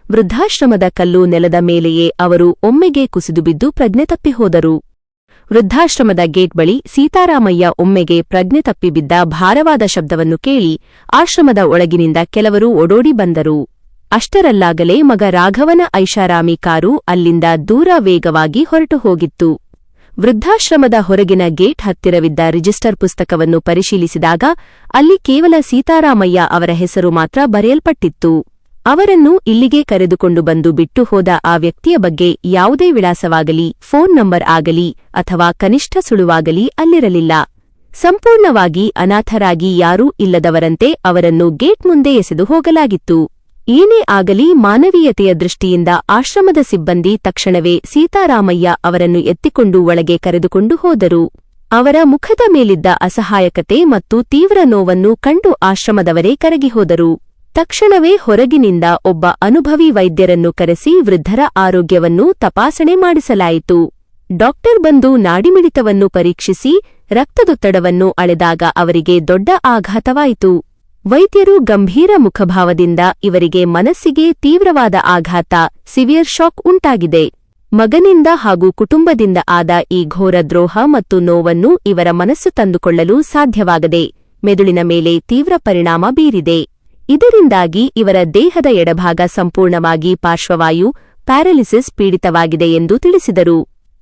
ವೃದ್ಧಾಶ್ರಮದ ಕಲ್ಲು ನೆಲದ ಮೇಲೆಯೇ ಅವರು ಒಮ್ಮೆಗೆ ಕುಸಿದುಬಿದ್ದು ಪ್ರಜ್ಞೆ ತಪ್ಪಿಹೋದರು. ವೃದ್ಧಾಶ್ರಮದ ಗೇಟ್ ಬಳಿ ಸೀತಾರಾಮಯ್ಯ ಒಮ್ಮೆಗೆ ಪ್ರಜ್ಞೆ ತಪ್ಪಿಬಿದ್ದ ಭಾರವಾದ ಶಬ್ದವನ್ನು ಕೇಳಿ ಆಶ್ರಮದ ಒಳಗಿನಿಂದ ಕೆಲವರು ಓಡೋಡಿ ಬಂದರು. ಅಷ್ಟರಲ್ಲಾಗಲೇ ಮಗ ರಾಘವನ ಐಷಾರಾಮಿ ಕಾರು ಅಲ್ಲಿಂದ ದೂರ ವೇಗವಾಗಿ ಹೊರಟು ಹೋಗಿತ್ತು. ವೃದ್ಧಾಶ್ರಮದ ಹೊರಗಿನ ಗೇಟ್ ಹತ್ತಿರವಿದ್ದ ರಿಜಿಸ್ಟರ್ ಪುಸ್ತಕವನ್ನು ಪರಿಶೀಲಿಸಿದಾಗ ಅಲ್ಲಿ ಕೇವಲ ಸೀತಾರಾಮಯ್ಯ ಅವರ ಹೆಸರು ಮಾತ್ರ ಬರೆಯಲ್ಪಟ್ಟಿತ್ತು. ಅವರನ್ನು ಇಲ್ಲಿಗೆ ಕರೆದುಕೊಂಡು ಬಂದು ಬಿಟ್ಟು ಹೋದ ಆ ವ್ಯಕ್ತಿಯ ಬಗ್ಗೆ ಯಾವುದೇ ವಿಳಾಸವಾಗಲಿ, ಫೋನ್ ನಂಬರ್ ಆಗಲಿ ಅಥವಾ ಕನಿಷ್ಠ ಸುಳುವಾಗಲಿ ಅಲ್ಲಿರಲಿಲ್ಲ. ಸಂಪೂರ್ಣವಾಗಿ ಅನಾಥರಾಗಿ ಯಾರೂ ಇಲ್ಲದವರಂತೆ ಅವರನ್ನು ಗೇಟ್ ಮುಂದೆ ಎಸೆದು ಹೋಗಲಾಗಿತ್ತು. ಏನೇ ಆಗಲಿ ಮಾನವೀಯತೆಯ ದೃಷ್ಟಿಯಿಂದ ಆಶ್ರಮದ ಸಿಬ್ಬಂದಿ ತಕ್ಷಣವೇ ಸೀತಾರಾಮಯ್ಯ ಅವರನ್ನು ಎತ್ತಿಕೊಂಡು ಒಳಗೆ ಕರೆದುಕೊಂಡು ಹೋದರು. ಅವರ ಮುಖದ ಮೇಲಿದ್ದ ಅಸಹಾಯಕತೆ ಮತ್ತು ತೀವ್ರ ನೋವನ್ನು ಕಂಡು ಆಶ್ರಮದವರೇ ಕರಗಿಹೋದರು. ತಕ್ಷಣವೇ ಹೊರಗಿನಿಂದ ಒಬ್ಬ ಅನುಭವಿ ವೈದ್ಯರನ್ನು ಕರೆಸಿ ವೃದ್ಧರ ಆರೋಗ್ಯವನ್ನು ತಪಾಸಣೆ ಮಾಡಿಸಲಾಯಿತು. ಡಾಕ್ಟರ್ ಬಂದು ನಾಡಿಮಿಡಿತವನ್ನು ಪರೀಕ್ಷಿಸಿ ರಕ್ತದೊತ್ತಡವನ್ನು ಅಳೆದಾಗ ಅವರಿಗೆ ದೊಡ್ಡ ಆಘಾತವಾಯಿತು. ವೈದ್ಯರು ಗಂಭೀರ ಮುಖಭಾವದಿಂದ ಇವರಿಗೆ ಮನಸ್ಸಿಗೆ ತೀವ್ರವಾದ ಆಘಾತ, ಸಿವಿಯರ್ ಶಾಕ್ ಉಂಟಾಗಿದೆ. ಮಗನಿಂದ ಹಾಗೂ ಕುಟುಂಬದಿಂದ ಆದ ಈ ಘೋರ ದ್ರೋಹ ಮತ್ತು ನೋವನ್ನು ಇವರ ಮನಸ್ಸು ತಂದುಕೊಳ್ಳಲು ಸಾಧ್ಯವಾಗದೆ ಮೆದುಳಿನ ಮೇಲೆ ತೀವ್ರ ಪರಿಣಾಮ ಬೀರಿದೆ. ಇದರಿಂದಾಗಿ ಇವರ ದೇಹದ ಎಡಭಾಗ ಸಂಪೂರ್ಣವಾಗಿ ಪಾರ್ಶ್ವವಾಯು, ಪ್ಯಾರಲಿಸಿಸ್ ಪೀಡಿತವಾಗಿದೆ ಎಂದು ತಿಳಿಸಿದರು.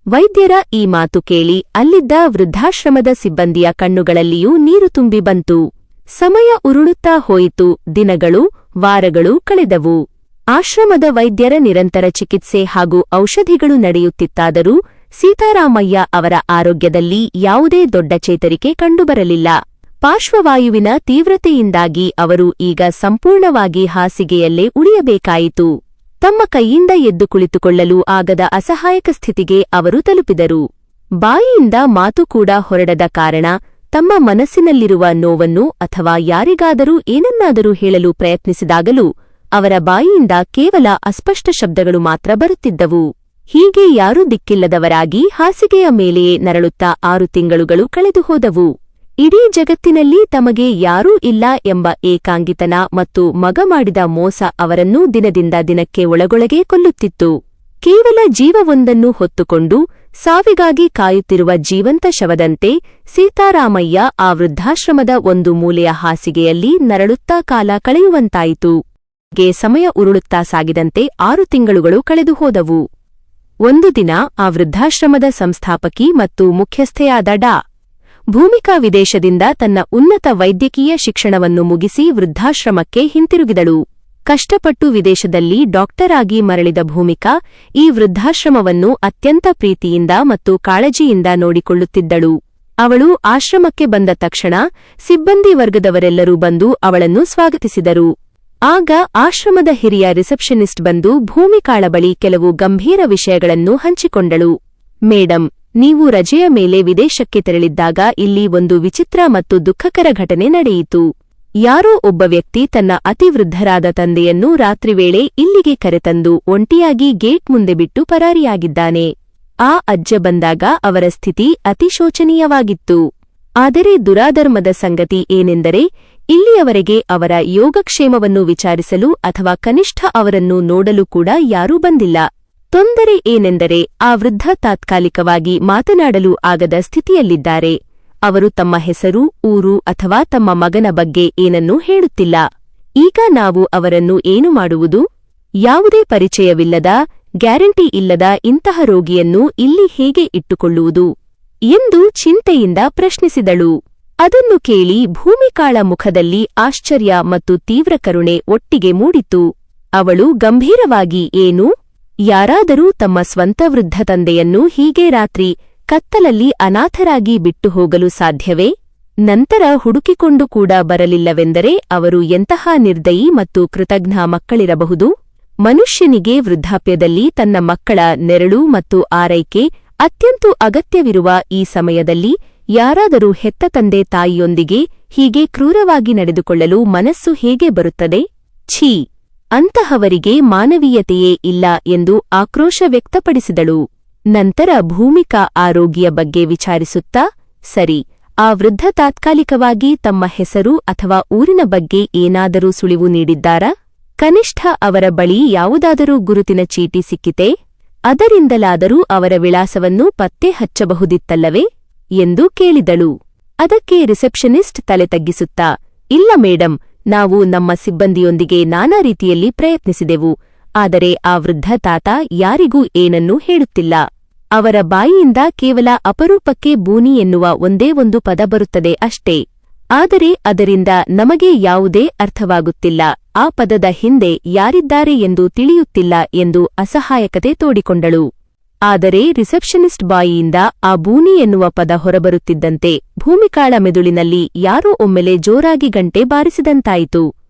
ವೈದ್ಯರ ಈ ಮಾತು ಕೇಳಿ ಅಲ್ಲಿದ್ದ ವೃದ್ಧಾಶ್ರಮದ ಸಿಬ್ಬಂದಿಯ ಕಣ್ಣುಗಳಲ್ಲಿಯೂ ನೀರು ತುಂಬಿ ಬಂತು. ಸಮಯ ಉರುಳುತ್ತಾ ಹೋಯಿತು. ದಿನಗಳು, ವಾರಗಳು ಕಳೆದವು. ಆಶ್ರಮದ ವೈದ್ಯರ ನಿರಂತರ ಚಿಕಿತ್ಸೆ ಹಾಗೂ ಔಷಧಿಗಳು ನಡೆಯುತ್ತಿತ್ತಾದರೂ ಸೀತಾರಾಮಯ್ಯ ಅವರ ಆರೋಗ್ಯದಲ್ಲಿ ಯಾವುದೇ ದೊಡ್ಡ ಚೇತರಿಕೆ ಕಂಡುಬರಲಿಲ್ಲ. ಪಾರ್ಶ್ವವಾಯುವಿನ ತೀವ್ರತೆಯಿಂದಾಗಿ ಅವರು ಈಗ ಸಂಪೂರ್ಣವಾಗಿ ಹಾಸಿಗೆಯಲ್ಲೇ ಉಳಿಯಬೇಕಾಯಿತು. ತಮ್ಮ ಕೈಯಿಂದ ಎದ್ದು ಕುಳಿತುಕೊಳ್ಳಲು ಆಗದ ಅಸಹಾಯಕ ಸ್ಥಿತಿಗೆ ಅವರು ತಲುಪಿದರು. ಬಾಯಿಯಿಂದ ಮಾತು ಕೂಡ ಹೊರಡದ ಕಾರಣ ತಮ್ಮ ಮನಸ್ಸಿನಲ್ಲಿರುವ ನೋವನ್ನು ಅಥವಾ ಯಾರಿಗಾದರೂ ಏನನ್ನಾದರೂ ಹೇಳಲು ಪ್ರಯತ್ನಿಸಿದಾಗಲೂ ಅವರ ಬಾಯಿಯಿಂದ ಕೇವಲ ಅಸ್ಪಷ್ಟ ಶಬ್ದಗಳು ಮಾತ್ರ ಬರುತ್ತಿದ್ದವು. ಹೀಗೆ ಯಾರೂ ದಿಕ್ಕಿಲ್ಲದವರಾಗಿ ಹಾಸಿಗೆಯ ಮೇಲೆಯೇ ನರಳುತ್ತಾ 6 ತಿಂಗಳುಗಳು ಕಳೆದುಹೋದವು. ಇಡೀ ಜಗತ್ತಿನಲ್ಲಿ ತಮಗೆ ಯಾರೂ ಇಲ್ಲ ಎಂಬ ಏಕಾಂಗಿತನ ಮತ್ತು ಮಗ ಮಾಡಿದ ಮೋಸ ಅವರನ್ನು ದಿನದಿಂದ ದಿನಕ್ಕೆ ಒಳಗೊಳಗೇ ಕೊಲ್ಲುತ್ತಿತ್ತು. ಕೇವಲ ಜೀವವೊಂದನ್ನು ಹೊತ್ತುಕೊಂಡು ಸಾವಿಗಾಗಿ ಕಾಯುತ್ತಿರುವ ಜೀವಂತ ಶವದಂತೆ ಸೀತಾರಾಮಯ್ಯ ಆ ವೃದ್ಧಾಶ್ರಮದ ಒಂದು ಮೂಲೆಯ ಹಾಸಿಗೆಯಲ್ಲಿ ನರಳುತ್ತಾ ಕಾಲ ಕಳೆಯುವಂತಾಯಿತು. ಸಮಯ ಉರುಳುತ್ತಾ ಸಾಗಿದಂತೆ 6 ತಿಂಗಳುಗಳು ಕಳೆದುಹೋದವು. ಒಂದು ದಿನ ಆ ವೃದ್ಧಾಶ್ರಮದ ಸಂಸ್ಥಾಪಕಿ ಮತ್ತು ಮುಖ್ಯಸ್ಥೆಯಾದ ಡಾ. ಭೂಮಿಕಾ ವಿದೇಶದಿಂದ ತನ್ನ ಉನ್ನತ ವೈದ್ಯಕೀಯ ಶಿಕ್ಷಣವನ್ನು ಮುಗಿಸಿ ವೃದ್ಧಾಶ್ರಮಕ್ಕೆ ಹಿಂತಿರುಗಿದಳು. ಕಷ್ಟಪಟ್ಟು ವಿದೇಶದಲ್ಲಿ ಡಾಕ್ಟರ್ ಆಗಿ ಮರಳಿದ ಭೂಮಿಕಾ ಈ ವೃದ್ಧಾಶ್ರಮವನ್ನು ಅತ್ಯಂತ ಪ್ರೀತಿಯಿಂದ ಮತ್ತು ಕಾಳಜಿಯಿಂದ ನೋಡಿಕೊಳ್ಳುತ್ತಿದ್ದಳು. ಅವಳು ಆಶ್ರಮಕ್ಕೆ ಬಂದ ತಕ್ಷಣ ಸಿಬ್ಬಂದಿ ವರ್ಗದವರೆಲ್ಲರೂ ಬಂದು ಅವಳನ್ನು ಸ್ವಾಗತಿಸಿದರು. ಆಗ ಆಶ್ರಮದ ಹಿರಿಯ ರಿಸೆಪ್ಷನಿಸ್ಟ್ ಬಂದು ಭೂಮಿಕಾಳ ಬಳಿ ಕೆಲವು ಗಂಭೀರ ವಿಷಯಗಳನ್ನು ಹಂಚಿಕೊಂಡಳು. ಮೇಡಂ, ನೀವು ರಜೆಯ ಮೇಲೆ ವಿದೇಶಕ್ಕೆ ತೆರಳಿದ್ದಾಗ ಇಲ್ಲಿ ಒಂದು ವಿಚಿತ್ರ ಮತ್ತು ದುಃಖಕರ ಘಟನೆ ನಡೆಯಿತು. ಯಾರೋ ಒಬ್ಬ ವ್ಯಕ್ತಿ ತನ್ನ ಅತಿವೃದ್ಧರಾದ ತಂದೆಯನ್ನು ರಾತ್ರಿವೇಳೆ ಇಲ್ಲಿಗೆ ಕರೆತಂದು ಒಂಟಿಯಾಗಿ ಗೇಟ್ ಮುಂದೆ ಬಿಟ್ಟು ಪರಾರಿಯಾಗಿದ್ದಾನೆ. ಆ ಅಜ್ಜ ಬಂದಾಗ ಅವರ ಸ್ಥಿತಿ ಅತಿ ಶೋಚನೀಯವಾಗಿತ್ತು. ಆದರೆ ದುರಾಧರ್ಮದ ಸಂಗತಿ ಏನೆಂದರೆ ಇಲ್ಲಿಯವರೆಗೆ ಅವರ ಯೋಗಕ್ಷೇಮವನ್ನು ವಿಚಾರಿಸಲು ಅಥವಾ ಕನಿಷ್ಠ ಅವರನ್ನು ನೋಡಲು ಕೂಡ ಯಾರೂ ಬಂದಿಲ್ಲ. ತೊಂದರೆ ಏನೆಂದರೆ ಆ ವೃದ್ಧ ತಾತ್ಕಾಲಿಕವಾಗಿ ಮಾತನಾಡಲು ಆಗದ ಸ್ಥಿತಿಯಲ್ಲಿದ್ದಾರೆ. ಅವರು ತಮ್ಮ ಹೆಸರು, ಊರು ಅಥವಾ ತಮ್ಮ ಮಗನ ಬಗ್ಗೆ ಏನನ್ನೂ ಹೇಳುತ್ತಿಲ್ಲ. ಈಗ ನಾವು ಅವರನ್ನು ಏನು ಮಾಡುವುದು? ಯಾವುದೇ ಪರಿಚಯವಿಲ್ಲದ, ಗ್ಯಾರಂಟಿ ಇಲ್ಲದ ಇಂತಹ ರೋಗಿಯನ್ನು ಇಲ್ಲಿ ಹೇಗೆ ಇಟ್ಟುಕೊಳ್ಳುವುದು ಎಂದು ಚಿಂತೆಯಿಂದ ಪ್ರಶ್ನಿಸಿದಳು. ಅದನ್ನು ಕೇಳಿ ಭೂಮಿಕಾಳ ಮುಖದಲ್ಲಿ ಆಶ್ಚರ್ಯ ಮತ್ತು ತೀವ್ರ ಕರುಣೆ ಒಟ್ಟಿಗೆ ಮೂಡಿತು. ಅವಳು ಗಂಭೀರವಾಗಿ, ಏನು? ಯಾರಾದರೂ ತಮ್ಮ ಸ್ವಂತ ವೃದ್ಧ ತಂದೆಯನ್ನು ಹೀಗೆ ರಾತ್ರಿ ಕತ್ತಲಲ್ಲಿ ಅನಾಥರಾಗಿ ಬಿಟ್ಟು ಹೋಗಲು ಸಾಧ್ಯವೇ? ನಂತರ ಹುಡುಕಿಕೊಂಡು ಕೂಡ ಬರಲಿಲ್ಲವೆಂದರೆ ಅವರು ಎಂತಹ ನಿರ್ದಯಿ ಮತ್ತು ಕೃತಜ್ಞ ಮಕ್ಕಳಿರಬಹುದು? ಮನುಷ್ಯನಿಗೆ ವೃದ್ಧಾಪ್ಯದಲ್ಲಿ ತನ್ನ ಮಕ್ಕಳ ನೆರಳು ಮತ್ತು ಆರೈಕೆ ಅತ್ಯಂತ ಅಗತ್ಯವಿರುವ ಈ ಸಮಯದಲ್ಲಿ ಯಾರಾದರೂ ಹೆತ್ತ ತಂದೆ ತಾಯಿಯೊಂದಿಗೆ ಹೀಗೆ ಕ್ರೂರವಾಗಿ ನಡೆದುಕೊಳ್ಳಲು ಮನಸ್ಸು ಹೇಗೆ ಬರುತ್ತದೆ? ಛೀ! ಅಂತಹವರಿಗೆ ಮಾನವೀಯತೆಯೇ ಇಲ್ಲ ಎಂದು ಆಕ್ರೋಶ ವ್ಯಕ್ತಪಡಿಸಿದಳು. ನಂತರ ಭೂಮಿಕಾ ಆ ರೋಗಿಯ ಬಗ್ಗೆ ವಿಚಾರಿಸುತ್ತಾ, ಸರಿ, ಆ ವೃದ್ಧ ತಾತ್ಕಾಲಿಕವಾಗಿ ತಮ್ಮ ಹೆಸರು ಅಥವಾ ಊರಿನ ಬಗ್ಗೆ ಏನಾದರೂ ಸುಳಿವು ನೀಡಿದ್ದಾರಾ? ಕನಿಷ್ಠ ಅವರ ಬಳಿ ಯಾವುದಾದರೂ ಗುರುತಿನ ಚೀಟಿ ಸಿಕ್ಕಿತೆ? ಅದರಿಂದಲಾದರೂ ಅವರ ವಿಳಾಸವನ್ನು ಪತ್ತೆ ಹಚ್ಚಬಹುದಿತ್ತಲ್ಲವೇ ಎಂದು ಕೇಳಿದಳು. ಅದಕ್ಕೆ ರಿಸೆಪ್ಷನಿಸ್ಟ್ ತಲೆ ತಗ್ಗಿಸುತ್ತಾ, ಇಲ್ಲ ಮೇಡಂ, ನಾವು ನಮ್ಮ ಸಿಬ್ಬಂದಿಯೊಂದಿಗೆ ನಾನಾ ರೀತಿಯಲ್ಲಿ ಪ್ರಯತ್ನಿಸಿದೆವು. ಆದರೆ ಆ ವೃದ್ಧ ತಾತ ಯಾರಿಗೂ ಏನನ್ನೂ ಹೇಳುತ್ತಿಲ್ಲ. ಅವರ ಬಾಯಿಯಿಂದ ಕೇವಲ ಅಪರೂಪಕ್ಕೆ ಬೂನಿ ಎನ್ನುವ ಒಂದೇ ಒಂದು ಪದ ಬರುತ್ತದೆ ಅಷ್ಟೇ. ಆದರೆ ಅದರಿಂದ ನಮಗೆ ಯಾವುದೇ ಅರ್ಥವಾಗುತ್ತಿಲ್ಲ. ಆ ಪದದ ಹಿಂದೆ ಯಾರಿದ್ದಾರೆ ಎಂದು ತಿಳಿಯುತ್ತಿಲ್ಲ ಎಂದು ಅಸಹಾಯಕತೆ ತೋಡಿಕೊಂಡಳು. ಆದರೆ ರಿಸೆಪ್ಷನಿಸ್ಟ್ ಬಾಯಿಯಿಂದ ಆ ಬೂನಿ ಎನ್ನುವ ಪದ ಹೊರಬರುತ್ತಿದ್ದಂತೆ ಭೂಮಿಕಾಳ ಮೆದುಳಿನಲ್ಲಿ ಯಾರೋ ಒಮ್ಮೆಲೆ ಜೋರಾಗಿ ಗಂಟೆ ಬಾರಿಸಿದಂತಾಯಿತು.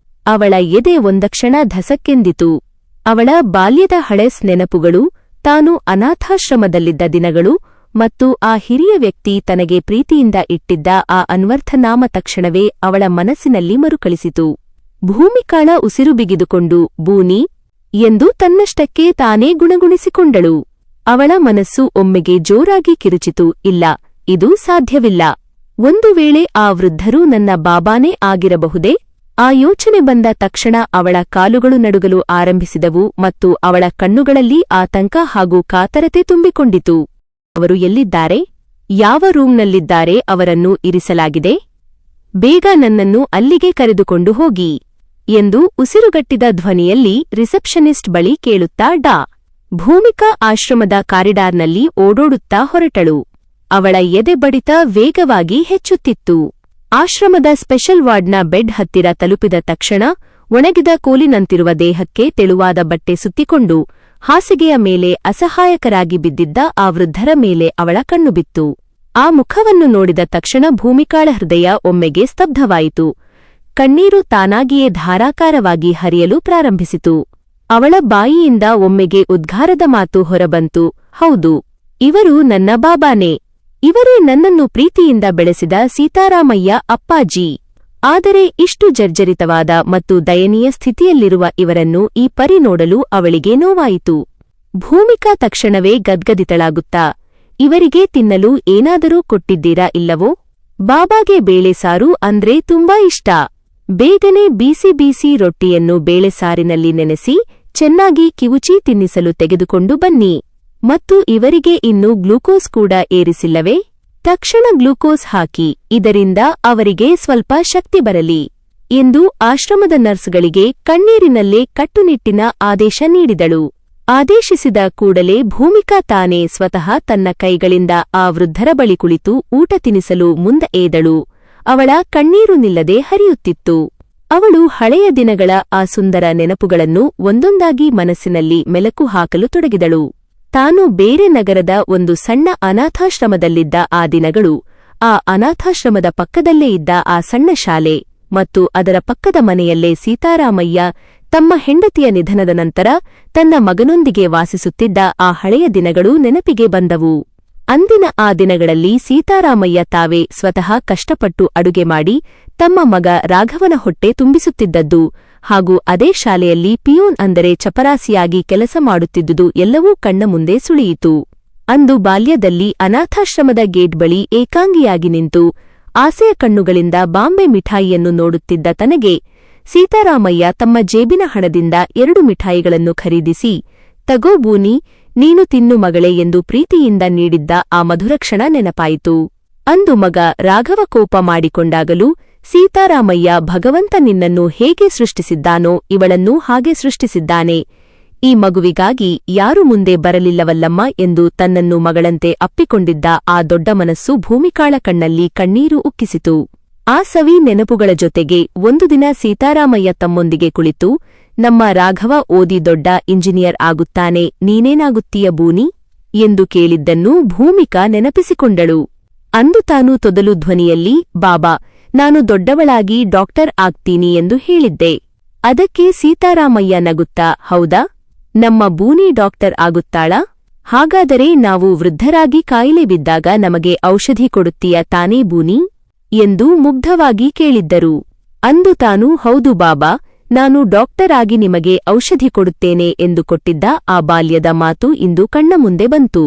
ಅವಳ ಎದೆ ಒಂದಕ್ಷಣ ಧಸಕ್ಕೆಂದಿತು. ಅವಳ ಬಾಲ್ಯದ ಹಳೆಸ್ ನೆನಪುಗಳು, ತಾನು ಅನಾಥಾಶ್ರಮದಲ್ಲಿದ್ದ ದಿನಗಳು ಮತ್ತು ಆ ಹಿರಿಯ ವ್ಯಕ್ತಿ ತನಗೆ ಪ್ರೀತಿಯಿಂದ ಇಟ್ಟಿದ್ದ ಆ ಅನ್ವರ್ಥನಾಮ ತಕ್ಷಣವೇ ಅವಳ ಮನಸ್ಸಿನಲ್ಲಿ ಮರುಕಳಿಸಿತು. ಭೂಮಿಕಾಳ ಉಸಿರು ಬಿಗಿದುಕೊಂಡು ಬೂನಿ ಎಂದು ತನ್ನಷ್ಟಕ್ಕೆ ತಾನೇ ಗುಣಗುಣಿಸಿಕೊಂಡಳು. ಅವಳ ಮನಸ್ಸು ಒಮ್ಮೆಗೆ ಜೋರಾಗಿ ಕಿರುಚಿತು. ಇಲ್ಲ, ಇದು ಸಾಧ್ಯವಿಲ್ಲ. ಒಂದು ವೇಳೆ ಆ ವೃದ್ಧರು ನನ್ನ ಬಾಬಾನೇ ಆಗಿರಬಹುದೇ? ಆ ಯೋಚನೆ ಬಂದ ತಕ್ಷಣ ಅವಳ ಕಾಲುಗಳು ನಡುಗಲು ಆರಂಭಿಸಿದವು ಮತ್ತು ಅವಳ ಕಣ್ಣುಗಳಲ್ಲಿ ಆತಂಕ ಹಾಗೂ ಕಾತರತೆ ತುಂಬಿಕೊಂಡಿತು. ಅವರು ಎಲ್ಲಿದ್ದಾರೆ? ಯಾವ ರೂಂನಲ್ಲಿದ್ದಾರೆ? ಅವರನ್ನು ಇರಿಸಲಾಗಿದೆ? ಬೇಗ ನನ್ನನ್ನು ಅಲ್ಲಿಗೆ ಕರೆದುಕೊಂಡು ಹೋಗಿ ಎಂದು ಉಸಿರುಗಟ್ಟಿದ ಧ್ವನಿಯಲ್ಲಿ ರಿಸೆಪ್ಷನಿಸ್ಟ್ ಬಳಿ ಕೇಳುತ್ತಾ ಡಾ. ಭೂಮಿಕಾ ಆಶ್ರಮದ ಕಾರಿಡಾರ್ನಲ್ಲಿ ಓಡೋಡುತ್ತಾ ಹೊರಟಳು. ಅವಳ ಎದೆ ಬಡಿತ ವೇಗವಾಗಿ ಹೆಚ್ಚುತ್ತಿತ್ತು. ಆಶ್ರಮದ ಸ್ಪೆಷಲ್ ವಾರ್ಡ್ನ ಬೆಡ್ ಹತ್ತಿರ ತಲುಪಿದ ತಕ್ಷಣ ಒಣಗಿದ ಕೋಲಿನಂತಿರುವ ದೇಹಕ್ಕೆ ತೆಳುವಾದ ಬಟ್ಟೆ ಸುತ್ತಿಕೊಂಡು ಹಾಸಿಗೆಯ ಮೇಲೆ ಅಸಹಾಯಕರಾಗಿ ಬಿದ್ದಿದ್ದ ಆ ವೃದ್ಧರ ಮೇಲೆ ಅವಳ ಕಣ್ಣು ಬಿತ್ತು. ಆ ಮುಖವನ್ನು ನೋಡಿದ ತಕ್ಷಣ ಭೂಮಿಕಾಳ ಹೃದಯ ಒಮ್ಮೆಗೆ ಸ್ತಬ್ಧವಾಯಿತು. ಕಣ್ಣೀರು ತಾನಾಗಿಯೇ ಧಾರಾಕಾರವಾಗಿ ಹರಿಯಲು ಪ್ರಾರಂಭಿಸಿತು. ಅವಳ ಬಾಯಿಯಿಂದ ಒಮ್ಮೆಗೆ ಉದ್ಗಾರದ ಮಾತು ಹೊರಬಂತು. ಹೌದು, ಇವರು ನನ್ನ ಬಾಬಾನೇ. ಇವರೇ ನನ್ನನ್ನು ಪ್ರೀತಿಯಿಂದ ಬೆಳೆಸಿದ ಸೀತಾರಾಮಯ್ಯ ಅಪ್ಪಾಜಿ. ಆದರೆ ಇಷ್ಟು ಜರ್ಜರಿತವಾದ ಮತ್ತು ದಯನೀಯ ಸ್ಥಿತಿಯಲ್ಲಿರುವ ಇವರನ್ನು ಈ ಪರಿ ನೋಡಲು ಅವಳಿಗೆ ನೋವಾಯಿತು. ಭೂಮಿಕಾ ತಕ್ಷಣವೇ ಗದ್ಗದಿತಳಾಗುತ್ತಾ, ಇವರಿಗೆ ತಿನ್ನಲು ಏನಾದರೂ ಕೊಟ್ಟಿದ್ದೀರಾ ಇಲ್ಲವೋ? ಬಾಬಾಗೆ ಬೇಳೆಸಾರು ಅಂದ್ರೆ ತುಂಬಾ ಇಷ್ಟ. ಬೇಗನೆ ಬಿಸಿ ಬಿಸಿ ರೊಟ್ಟಿಯನ್ನು ಬೇಳೆಸಾರಿನಲ್ಲಿ ನೆನೆಸಿ ಚೆನ್ನಾಗಿ ಕಿವುಚಿ ತಿನ್ನಿಸಲು ತೆಗೆದುಕೊಂಡು ಬನ್ನಿ. ಮತ್ತು ಇವರಿಗೆ ಇನ್ನೂ ಗ್ಲೂಕೋಸ್ ಕೂಡ ಏರಿಸಿಲ್ಲವೇ? ತಕ್ಷಣ ಗ್ಲೂಕೋಸ್ ಹಾಕಿ, ಇದರಿಂದ ಅವರಿಗೆ ಸ್ವಲ್ಪ ಶಕ್ತಿ ಬರಲಿ ಎಂದು ಆಶ್ರಮದ ನರ್ಸ್ಗಳಿಗೆ ಕಣ್ಣೀರಿನಲ್ಲೇ ಕಟ್ಟುನಿಟ್ಟಿನ ಆದೇಶ ನೀಡಿದಳು. ಆದೇಶಿಸಿದ ಕೂಡಲೇ ಭೂಮಿಕಾ ತಾನೇ ಸ್ವತಃ ತನ್ನ ಕೈಗಳಿಂದ ಆ ವೃದ್ಧರ ಬಳಿ ಕುಳಿತು ಊಟ ತಿನ್ನಿಸಲು ಮುಂದೆ ಏದಳು. ಅವಳ ಕಣ್ಣೀರು ನಿಲ್ಲದೆ ಹರಿಯುತ್ತಿತ್ತು. ಅವಳು ಹಳೆಯ ದಿನಗಳ ಆ ಸುಂದರ ನೆನಪುಗಳನ್ನು ಒಂದೊಂದಾಗಿ ಮನಸ್ಸಿನಲ್ಲಿ ಮೆಲಕು ಹಾಕಲು ತೊಡಗಿದಳು. ತಾನು ಬೇರೆ ನಗರದ ಒಂದು ಸಣ್ಣ ಅನಾಥಾಶ್ರಮದಲ್ಲಿದ್ದ ಆ ದಿನಗಳು, ಆ ಅನಾಥಾಶ್ರಮದ ಪಕ್ಕದಲ್ಲೇ ಇದ್ದ ಆ ಸಣ್ಣ ಶಾಲೆ ಮತ್ತು ಅದರ ಪಕ್ಕದ ಮನೆಯಲ್ಲೇ ಸೀತಾರಾಮಯ್ಯ ತಮ್ಮ ಹೆಂಡತಿಯ ನಿಧನದ ನಂತರ ತನ್ನ ಮಗನೊಂದಿಗೆ ವಾಸಿಸುತ್ತಿದ್ದ ಆ ಹಳೆಯ ದಿನಗಳು ನೆನಪಿಗೆ ಬಂದವು. ಅಂದಿನ ಆ ದಿನಗಳಲ್ಲಿ ಸೀತಾರಾಮಯ್ಯ ತಾವೇ ಸ್ವತಃ ಕಷ್ಟಪಟ್ಟು ಅಡುಗೆ ಮಾಡಿ ತಮ್ಮ ಮಗ ರಾಘವನ ಹೊಟ್ಟೆ ತುಂಬಿಸುತ್ತಿದ್ದದ್ದು ಹಾಗೂ ಅದೇ ಶಾಲೆಯಲ್ಲಿ ಪಿಯೂನ್ ಅಂದರೆ ಚಪರಾಸಿಯಾಗಿ ಕೆಲಸ ಮಾಡುತ್ತಿದ್ದುದು ಎಲ್ಲವೂ ಕಣ್ಣ ಮುಂದೆ ಸುಳಿಯಿತು. ಅಂದು ಬಾಲ್ಯದಲ್ಲಿ ಅನಾಥಾಶ್ರಮದ ಗೇಟ್ ಬಳಿ ಏಕಾಂಗಿಯಾಗಿ ನಿಂತು ಆಸೆಯ ಕಣ್ಣುಗಳಿಂದ ಬಾಂಬೆ ಮಿಠಾಯಿಯನ್ನು ನೋಡುತ್ತಿದ್ದ ತನಗೆ ಸೀತಾರಾಮಯ್ಯ ತಮ್ಮ ಜೇಬಿನ ಹಣದಿಂದ 2 ಮಿಠಾಯಿಗಳನ್ನು ಖರೀದಿಸಿ, ತಗೋ ಬೂನಿ, ನೀನು ತಿನ್ನು ಮಗಳೇ ಎಂದು ಪ್ರೀತಿಯಿಂದ ನೀಡಿದ್ದ ಆ ಮಧುರಕ್ಷಣ ನೆನಪಾಯಿತು. ಅಂದು ಮಗ ರಾಘವ ಕೋಪ ಮಾಡಿಕೊಂಡಾಗಲೂ ಸೀತಾರಾಮಯ್ಯ ಭಗವಂತ ನಿನ್ನನ್ನು ಹೇಗೆ ಸೃಷ್ಟಿಸಿದ್ದಾನೋ ಇವಳನ್ನೂ ಹಾಗೆ ಸೃಷ್ಟಿಸಿದ್ದಾನೆ. ಈ ಮಗುವಿಗಾಗಿ ಯಾರೂ ಮುಂದೆ ಬರಲಿಲ್ಲವಲ್ಲಮ್ಮ ಎಂದು ತನ್ನನ್ನು ಮಗಳಂತೆ ಅಪ್ಪಿಕೊಂಡಿದ್ದ ಆ ದೊಡ್ಡ ಮನಸ್ಸು ಭೂಮಿಕಾಳ ಕಣ್ಣಲ್ಲಿ ಕಣ್ಣೀರು ಉಕ್ಕಿಸಿತು. ಆ ಸವಿ ನೆನಪುಗಳ ಜೊತೆಗೆ ಒಂದು ದಿನ ಸೀತಾರಾಮಯ್ಯ ತಮ್ಮೊಂದಿಗೆ ಕುಳಿತು, ನಮ್ಮ ರಾಘವ ಓದಿ ದೊಡ್ಡ ಇಂಜಿನಿಯರ್ ಆಗುತ್ತಾನೆ, ನೀನೇನಾಗುತ್ತೀಯ ಬೂನಿ ಎಂದು ಕೇಳಿದ್ದನ್ನು ಭೂಮಿಕಾ ನೆನಪಿಸಿಕೊಂಡಳು. ಅಂದು ತಾನು ತೊದಲು ಧ್ವನಿಯಲ್ಲಿ, ಬಾಬಾ, ನಾನು ದೊಡ್ಡವಳಾಗಿ ಡಾಕ್ಟರ್ ಆಗ್ತೀನಿ ಎಂದು ಹೇಳಿದ್ದೆ. ಅದಕ್ಕೆ ಸೀತಾರಾಮಯ್ಯ ನಗುತ್ತಾ, ಹೌದಾ, ನಮ್ಮ ಬೂನಿ ಡಾಕ್ಟರ್ ಆಗುತ್ತಾಳಾ? ಹಾಗಾದರೆ ನಾವು ವೃದ್ಧರಾಗಿ ಕಾಯಿಲೆ ಬಿದ್ದಾಗ ನಮಗೆ ಔಷಧಿ ಕೊಡುತ್ತೀಯ ತಾನೇ ಬೂನಿ ಎಂದು ಮುಗ್ಧವಾಗಿ ಕೇಳಿದ್ದರು. ಅಂದು ತಾನು, ಹೌದು ಬಾಬಾ, ನಾನು ಡಾಕ್ಟರ್ ಆಗಿ ನಿಮಗೆ ಔಷಧಿ ಕೊಡುತ್ತೇನೆ ಎಂದು ಕೊಟ್ಟಿದ್ದ ಆ ಬಾಲ್ಯದ ಮಾತು ಇಂದು ಕಣ್ಣ ಮುಂದೆ ಬಂತು.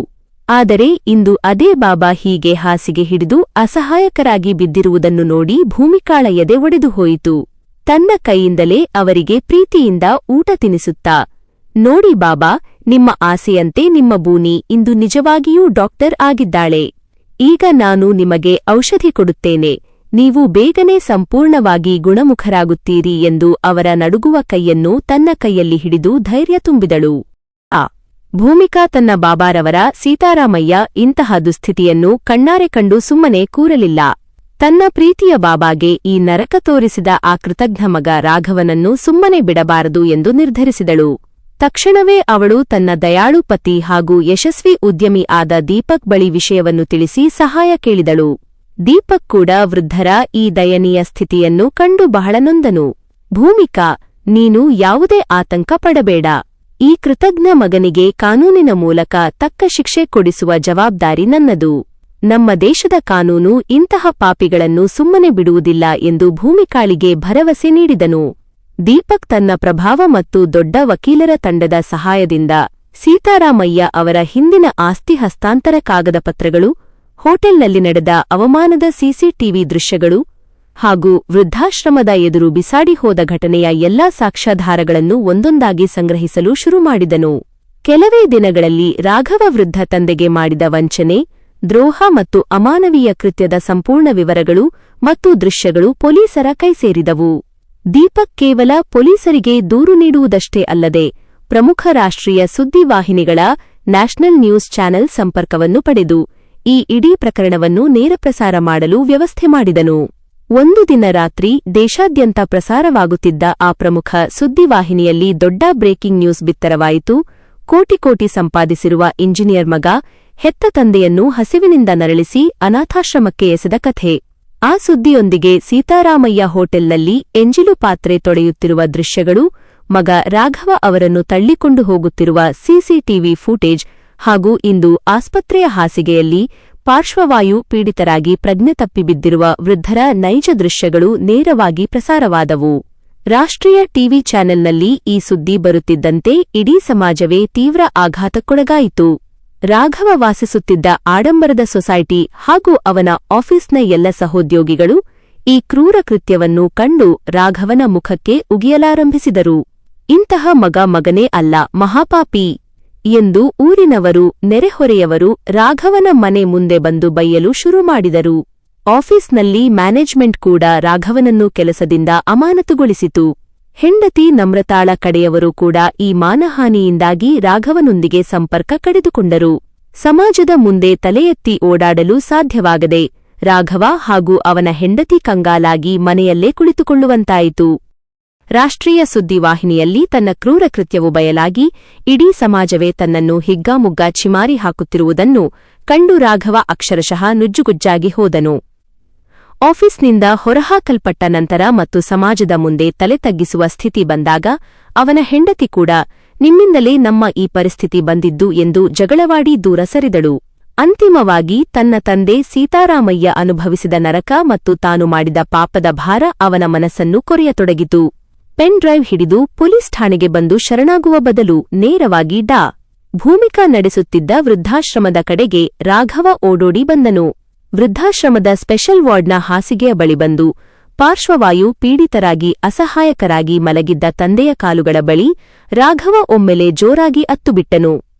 ಆದರೆ ಇಂದು ಅದೇ ಬಾಬಾ ಹೀಗೆ ಹಾಸಿಗೆ ಹಿಡಿದು ಅಸಹಾಯಕರಾಗಿ ಬಿದ್ದಿರುವುದನ್ನು ನೋಡಿ ಭೂಮಿಕಾಳ ಎದೆ ಒಡೆದು ಹೋಯಿತು. ತನ್ನ ಕೈಯಿಂದಲೇ ಅವರಿಗೆ ಪ್ರೀತಿಯಿಂದ ಊಟ ತಿನಿಸುತ್ತಾ, ನೋಡಿ ಬಾಬಾ, ನಿಮ್ಮ ಆಸೆಯಂತೆ ನಿಮ್ಮ ಬೂನಿ ಇಂದು ನಿಜವಾಗಿಯೂ ಡಾಕ್ಟರ್ ಆಗಿದ್ದಾಳೆ. ಈಗ ನಾನು ನಿಮಗೆ ಔಷಧಿ ಕೊಡುತ್ತೇನೆ, ನೀವು ಬೇಗನೆ ಸಂಪೂರ್ಣವಾಗಿ ಗುಣಮುಖರಾಗುತ್ತೀರಿ ಎಂದು ಅವರ ನಡುಗುವ ಕೈಯನ್ನು ತನ್ನ ಕೈಯಲ್ಲಿ ಹಿಡಿದು ಧೈರ್ಯ ತುಂಬಿದಳು. ಭೂಮಿಕಾ ತನ್ನ ಬಾಬಾರವರ ಸೀತಾರಾಮಯ್ಯ ಇಂತಹ ದುಸ್ಥಿತಿಯನ್ನು ಕಣ್ಣಾರೆ ಕಂಡು ಸುಮ್ಮನೆ ಕೂರಲಿಲ್ಲ. ತನ್ನ ಪ್ರೀತಿಯ ಬಾಬಾಗೆ ಈ ನರಕ ತೋರಿಸಿದ ಆ ಕೃತಜ್ಞ ಮಗ ರಾಘವನನ್ನು ಸುಮ್ಮನೆ ಬಿಡಬಾರದು ಎಂದು ನಿರ್ಧರಿಸಿದಳು. ತಕ್ಷಣವೇ ಅವಳು ತನ್ನ ದಯಾಳು ಪತಿ ಹಾಗೂ ಯಶಸ್ವಿ ಉದ್ಯಮಿ ಆದ ದೀಪಕ್ ಬಳಿ ವಿಷಯವನ್ನು ತಿಳಿಸಿ ಸಹಾಯ ಕೇಳಿದಳು. ದೀಪಕ್ ಕೂಡ ವೃದ್ಧರ ಈ ದಯನೀಯ ಸ್ಥಿತಿಯನ್ನು ಕಂಡು ಬಹಳ ನೊಂದನು. ಭೂಮಿಕಾ, ನೀನು ಯಾವುದೇ ಆತಂಕ ಪಡಬೇಡ. ಈ ಕೃತಜ್ಞ ಮಗನಿಗೆ ಕಾನೂನಿನ ಮೂಲಕ ತಕ್ಕ ಶಿಕ್ಷೆ ಕೊಡಿಸುವ ಜವಾಬ್ದಾರಿ ನನ್ನದು. ನಮ್ಮ ದೇಶದ ಕಾನೂನು ಇಂತಹ ಪಾಪಿಗಳನ್ನು ಸುಮ್ಮನೆ ಬಿಡುವುದಿಲ್ಲ ಎಂದು ಭೂಮಿಕಾಳಿಗೆ ಭರವಸೆ ನೀಡಿದನು. ದೀಪಕ್ ತನ್ನ ಪ್ರಭಾವ ಮತ್ತು ದೊಡ್ಡ ವಕೀಲರ ತಂಡದ ಸಹಾಯದಿಂದ ಸೀತಾರಾಮಯ್ಯ ಅವರ ಹಿಂದಿನ ಆಸ್ತಿ ಹಸ್ತಾಂತರ ಕಾಗದ ಪತ್ರಗಳು, ಹೋಟೆಲ್ನಲ್ಲಿ ನಡೆದ ಅವಮಾನದ ಸಿಸಿಟಿವಿ ದೃಶ್ಯಗಳು ಹಾಗೂ ವೃದ್ಧಾಶ್ರಮದ ಎದುರು ಬಿಸಾಡಿ ಹೋದ ಘಟನೆಯ ಎಲ್ಲಾ ಸಾಕ್ಷ್ಯಾಧಾರಗಳನ್ನು ಒಂದೊಂದಾಗಿ ಸಂಗ್ರಹಿಸಲು ಶುರುಮಾಡಿದನು. ಕೆಲವೇ ದಿನಗಳಲ್ಲಿ ರಾಘವ ವೃದ್ಧ ತಂದೆಗೆ ಮಾಡಿದ ವಂಚನೆ, ದ್ರೋಹ ಮತ್ತು ಅಮಾನವೀಯ ಕೃತ್ಯದ ಸಂಪೂರ್ಣ ವಿವರಗಳು ಮತ್ತು ದೃಶ್ಯಗಳು ಪೊಲೀಸರ ಕೈಸೇರಿದವು. ದೀಪಕ್ ಕೇವಲ ಪೊಲೀಸರಿಗೆ ದೂರು ನೀಡುವುದಷ್ಟೇ ಅಲ್ಲದೆ ಪ್ರಮುಖ ರಾಷ್ಟ್ರೀಯ ಸುದ್ದಿವಾಹಿನಿಗಳ ನ್ಯಾಷನಲ್ ನ್ಯೂಸ್ ಚಾನೆಲ್ ಸಂಪರ್ಕವನ್ನು ಪಡೆದು ಈ ಇಡೀ ಪ್ರಕರಣವನ್ನು ನೇರಪ್ರಸಾರ ಮಾಡಲು ವ್ಯವಸ್ಥೆ ಮಾಡಿದನು. ಒಂದು ದಿನ ರಾತ್ರಿ ದೇಶಾದ್ಯಂತ ಪ್ರಸಾರವಾಗುತ್ತಿದ್ದ ಆ ಪ್ರಮುಖ ಸುದ್ದಿವಾಹಿನಿಯಲ್ಲಿ ದೊಡ್ಡ ಬ್ರೇಕಿಂಗ್ ನ್ಯೂಸ್ ಬಿತ್ತರವಾಯಿತು. ಕೋಟಿ ಸಂಪಾದಿಸಿರುವ ಇಂಜಿನಿಯರ್ ಮಗ ಹೆತ್ತ ತಂದೆಯನ್ನು ಹಸಿವಿನಿಂದ ನರಳಿಸಿ ಅನಾಥಾಶ್ರಮಕ್ಕೆ ಎಸೆದ ಕಥೆ. ಆ ಸುದ್ದಿಯೊಂದಿಗೆ ಸೀತಾರಾಮಯ್ಯ ಹೋಟೆಲ್ನಲ್ಲಿ ಎಂಜಿಲು ಪಾತ್ರೆ ತೊಳೆಯುತ್ತಿರುವ ದೃಶ್ಯಗಳು, ಮಗ ರಾಘವ ಅವರನ್ನು ತಳ್ಳಿಕೊಂಡು ಹೋಗುತ್ತಿರುವ ಸಿಸಿಟಿವಿ ಫೂಟೇಜ್ ಹಾಗೂ ಇಂದು ಆಸ್ಪತ್ರೆಯ ಹಾಸಿಗೆಯಲ್ಲಿ ಪಾರ್ಶ್ವವಾಯು ಪೀಡಿತರಾಗಿ ಪ್ರಜ್ಞೆ ತಪ್ಪಿ ಬಿದ್ದಿರುವ ವೃದ್ಧರ ನೈಜ ದೃಶ್ಯಗಳು ನೇರವಾಗಿ ಪ್ರಸಾರವಾದವು. ರಾಷ್ಟ್ರೀಯ ಟಿವಿ ಚಾನೆಲ್ನಲ್ಲಿ ಈ ಸುದ್ದಿ ಬರುತ್ತಿದ್ದಂತೆ ಇಡೀ ಸಮಾಜವೇ ತೀವ್ರ ಆಘಾತಕ್ಕೊಳಗಾಯಿತು. ರಾಘವ ವಾಸಿಸುತ್ತಿದ್ದ ಆಡಂಬರದ ಸೊಸೈಟಿ ಹಾಗೂ ಅವನ ಆಫೀಸ್ನ ಎಲ್ಲ ಸಹೋದ್ಯೋಗಿಗಳು ಈ ಕ್ರೂರ ಕೃತ್ಯವನ್ನು ಕಂಡು ರಾಘವನ ಮುಖಕ್ಕೆ ಉಗಿಯಲಾರಂಭಿಸಿದರು. ಇಂತಹ ಮಗನೇ ಅಲ್ಲ, ಮಹಾಪಾಪಿ ಎಂದು ಊರಿನವರು, ನೆರೆಹೊರೆಯವರು ರಾಘವನ ಮನೆ ಮುಂದೆ ಬಂದು ಬೈಯಲು ಶುರುಮಾಡಿದರು. ಆಫೀಸ್ನಲ್ಲಿ ಮ್ಯಾನೇಜ್ಮೆಂಟ್ ಕೂಡ ರಾಘವನನ್ನು ಕೆಲಸದಿಂದ ಅಮಾನತುಗೊಳಿಸಿತು. ಹೆಂಡತಿ ನಮ್ರತಾಳ ಕಡೆಯವರು ಕೂಡ ಈ ಮಾನಹಾನಿಯಿಂದಾಗಿ ರಾಘವನೊಂದಿಗೆ ಸಂಪರ್ಕ ಕಡಿದುಕೊಂಡರು. ಸಮಾಜದ ಮುಂದೆ ತಲೆ ಎತ್ತಿ ಓಡಾಡಲು ಸಾಧ್ಯವಾಗದೆ ರಾಘವ ಹಾಗೂ ಅವನ ಹೆಂಡತಿ ಕಂಗಾಲಾಗಿ ಮನೆಯಲ್ಲೇ ಕುಳಿತುಕೊಳ್ಳುವಂತಾಯಿತು. ರಾಷ್ಟ್ರೀಯ ಸುದ್ದಿವಾಹಿನಿಯಲ್ಲಿ ತನ್ನ ಕ್ರೂರ ಕೃತ್ಯವು ಬಯಲಾಗಿ ಇಡೀ ಸಮಾಜವೇ ತನ್ನನ್ನು ಹಿಗ್ಗಾಮುಗ್ಗಾ ಚಿಮಾರಿ ಹಾಕುತ್ತಿರುವುದನ್ನು ಕಂಡು ರಾಘವ ಅಕ್ಷರಶಃ ನುಜ್ಜುಗುಜ್ಜಾಗಿ ಹೋದನು. ಆಫೀಸ್ನಿಂದ ಹೊರಹಾಕಲ್ಪಟ್ಟ ನಂತರ ಮತ್ತು ಸಮಾಜದ ಮುಂದೆ ತಲೆ ತಗ್ಗಿಸುವ ಸ್ಥಿತಿ ಬಂದಾಗ ಅವನ ಹೆಂಡತಿ ಕೂಡ ನಿಮ್ಮಿಂದಲೇ ನಮ್ಮ ಈ ಪರಿಸ್ಥಿತಿ ಬಂದಿದ್ದು ಎಂದು ಜಗಳವಾಡಿ ದೂರ ಸರಿದಳು. ಅಂತಿಮವಾಗಿ ತನ್ನ ತಂದೆ ಸೀತಾರಾಮಯ್ಯ ಅನುಭವಿಸಿದ ನರಕ ಮತ್ತು ತಾನು ಮಾಡಿದ ಪಾಪದ ಭಾರ ಅವನ ಮನಸ್ಸನ್ನು ಕೊರೆಯತೊಡಗಿತು. ಪೆನ್ ಡ್ರೈವ್ ಹಿಡಿದು ಪೊಲೀಸ್ ಠಾಣೆಗೆ ಬಂದು ಶರಣಾಗುವ ಬದಲು ನೇರವಾಗಿ ಭೂಮಿಕಾ ನಡೆಸುತ್ತಿದ್ದ ವೃದ್ಧಾಶ್ರಮದ ಕಡೆಗೆ ರಾಘವ ಓಡೋಡಿ ಬಂದನು. ವೃದ್ಧಾಶ್ರಮದ ಸ್ಪೆಷಲ್ ವಾರ್ಡ್ನ ಹಾಸಿಗೆಯ ಬಳಿ ಬಂದು ಪಾರ್ಶ್ವವಾಯು ಪೀಡಿತರಾಗಿ ಅಸಹಾಯಕರಾಗಿ ಮಲಗಿದ್ದ ತಂದೆಯ ಕಾಲುಗಳ ಬಳಿ ರಾಘವ ಒಮ್ಮೆಲೆ ಜೋರಾಗಿ ಅತ್ತುಬಿಟ್ಟನು.